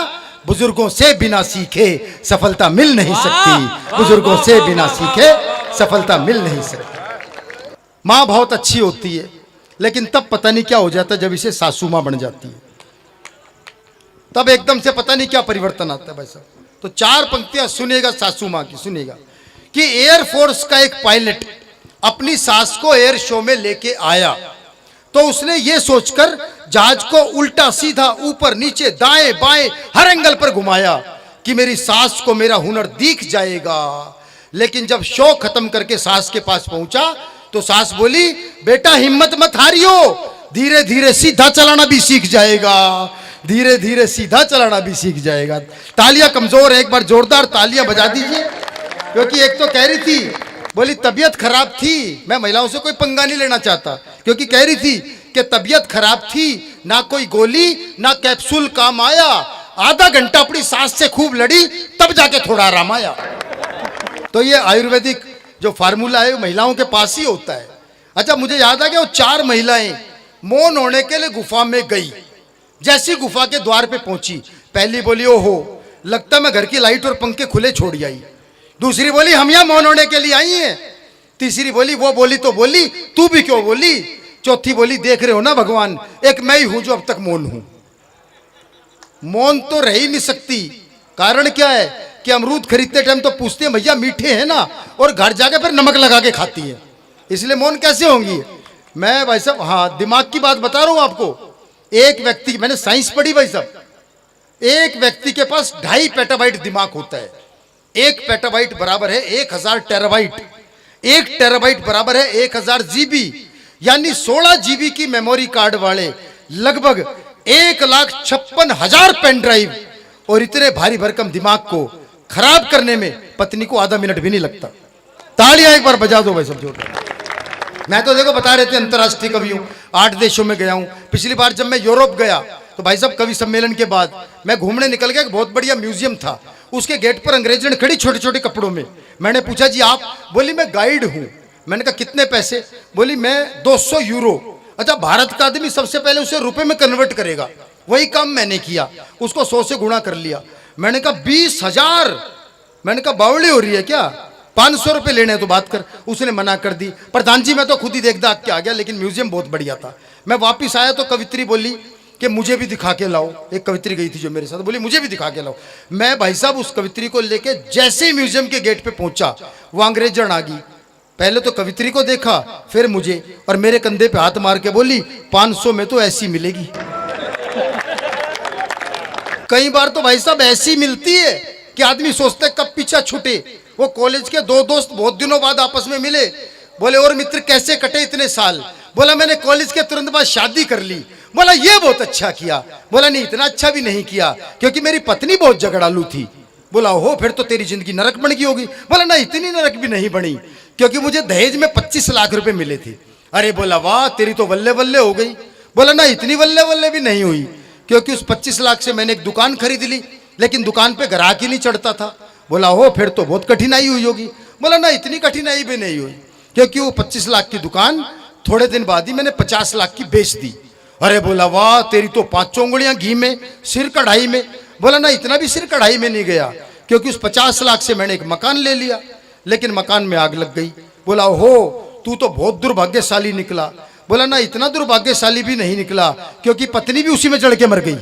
बुजुर्गों से बिना सीखे सफलता मिल नहीं सकती, बुजुर्गों से बिना सीखे सफलता मिल नहीं सकती। माँ बहुत अच्छी होती है, लेकिन तब पता नहीं क्या हो जाता है जब इसे सासू माँ बन जाती है, तब एकदम से पता नहीं क्या परिवर्तन आता है भाई साहब। तो 4 पंक्तियां सुनेगा सासू माँ की, सुनेगा कि एयरफोर्स का एक पायलट अपनी सास को एयर शो में लेके आया, तो उसने ये सोचकर जहाज को उल्टा सीधा ऊपर नीचे दाएं बाएं हर एंगल पर घुमाया कि मेरी सास को मेरा हुनर दिख जाएगा। लेकिन जब शो खत्म करके सास के पास पहुंचा तो सास बोली, बेटा हिम्मत मत हारियो, धीरे धीरे सीधा चलाना भी सीख जाएगा, धीरे धीरे सीधा चलाना भी सीख जाएगा। तालियां कमजोर है, एक बार जोरदार तालियां बजा दीजिए। क्योंकि एक तो कह रही थी, बोली तबीयत खराब थी, मैं महिलाओं से कोई पंगा नहीं लेना चाहता, क्योंकि कह रही थी कि तबीयत खराब थी, ना कोई गोली ना कैप्सूल काम आया, आधा घंटा अपनी सास से खूब लड़ी, तब जाके थोड़ा आराम आया। तो ये आयुर्वेदिक जो फार्मूला है वो महिलाओं के पास ही होता है। अच्छा, मुझे याद आ गया, वो 4 महिलाएं मौन होने के लिए गुफा में गई। जैसी गुफा के द्वार पे पहुंची, पहली बोली, ओहो लगता मैं घर की लाइट और पंखे खुले छोड़ आई। दूसरी बोली, हम यहाँ मौन होने के लिए आई हैं। तीसरी बोली, वो बोली तो बोली, तू भी क्यों बोली। चौथी बोली, देख रहे हो ना भगवान, एक मैं ही हूं जो अब तक मौन हूं। मौन तो रह ही नहीं सकती। कारण क्या है कि अमरूद खरीदते टाइम तो पूछते हैं भैया मीठे हैं ना, और घर जाके फिर नमक लगा के खाती है, इसलिए मौन कैसे होंगी। मैं भाई साहब, हाँ, दिमाग की बात बता रहा हूं आपको। एक व्यक्ति, मैंने साइंस पढ़ी भाई साहब, एक व्यक्ति के पास 2.5 पेटाबाइट दिमाग होता है। 1 पेटाबाइट बराबर है 1000 टेराबाइट, 1 टेराबाइट बराबर है 1000 जीबी, यानी 16 जीबी की मेमोरी कार्ड वाले लगभग 1,56,000 पेन ड्राइव। और इतने भारी भरकम दिमाग को खराब करने में पत्नी को आधा मिनट भी नहीं लगता। तालियां एक बार बजा दो भाई सब जोर। मैं तो देखो बता रहे थे अंतर्राष्ट्रीय कवि हूं, 8 देशों में गया हूं। पिछली बार जब मैं यूरोप गया तो भाई साहब कवि सम्मेलन के बाद मैं घूमने निकल गया, एक बहुत बढ़िया म्यूजियम था, उसके गेट पर अंग्रेजन खड़ी छोटे छोटे कपड़ों में। मैंने पूछा, जी आप? बोली, मैं गाइड हूं। मैंने कहा कितने पैसे? बोली, मैं 200 यूरो। अच्छा, भारत का आदमी सबसे पहले उसे रुपए में कन्वर्ट करेगा, वही काम मैंने किया, उसको 100 से गुणा कर लिया। मैंने कहा 20,000। मैंने कहा बावड़ी हो रही है क्या, 500 रुपए लेने हैं तो बात कर। उसने मना कर दी। प्रधान जी मैं तो खुद ही देख दाख के आ गया, लेकिन म्यूजियम बहुत बढ़िया था। मैं वापिस आया तो कवित्री बोली कि मुझे भी दिखा के लाओ। एक कवित्री गई थी जो मेरे साथ, बोली मुझे भी दिखा के लाओ। मैं भाई साहब उस कवित्री को लेके जैसे ही म्यूजियम के गेट पे पहुंचा, वो अंग्रेजन आ गई। पहले तो कवित्री को देखा, फिर मुझे, और मेरे कंधे पे हाथ मार के बोली, 500 में तो ऐसी मिलेगी। कई बार तो भाई साहब ऐसी मिलती है कि आदमी सोचता है कब पीछा छूटे। वो कॉलेज के 2 दोस्त बहुत दिनों बाद आपस में मिले, बोले और मित्र कैसे कटे इतने साल। बोला मैंने कॉलेज के तुरंत बाद शादी कर ली। बोला ये बहुत अच्छा किया। बोला नहीं, इतना अच्छा भी नहीं किया, क्योंकि मेरी पत्नी बहुत झगड़ालू थी। बोला हो, फिर तो तेरी जिंदगी नरक बन गई होगी। बोला ना, इतनी नरक भी नहीं बनी, क्योंकि मुझे दहेज में 25 लाख रुपए मिले थे। अरे बोला वाह, तेरी तो वल्ले वल्ले हो गई। बोला ना, इतनी वल्ले वल्ले भी नहीं हुई, क्योंकि उस 25 लाख से मैंने एक दुकान खरीद ली, लेकिन दुकान पे ग्राहक ही नहीं चढ़ता था। बोला हो, फिर तो बहुत कठिनाई हुई होगी। बोला ना, इतनी कठिनाई भी नहीं हुई, क्योंकि वो 25 लाख की दुकान थोड़े दिन बाद ही मैंने 50 लाख की बेच दी। अरे बोला वाह, तेरी तो 5 उंगलियां घी में, सिर कढ़ाई में। बोला ना, इतना भी सिर कढ़ाई में नहीं गया, क्योंकि उस 50 लाख से मैंने एक मकान ले लिया, लेकिन मकान में आग लग गई। बोला हो, तू तो बहुत दुर्भाग्यशाली निकला। बोला ना, इतना दुर्भाग्यशाली भी नहीं निकला, क्योंकि पत्नी भी उसी में जड़ के मर गई।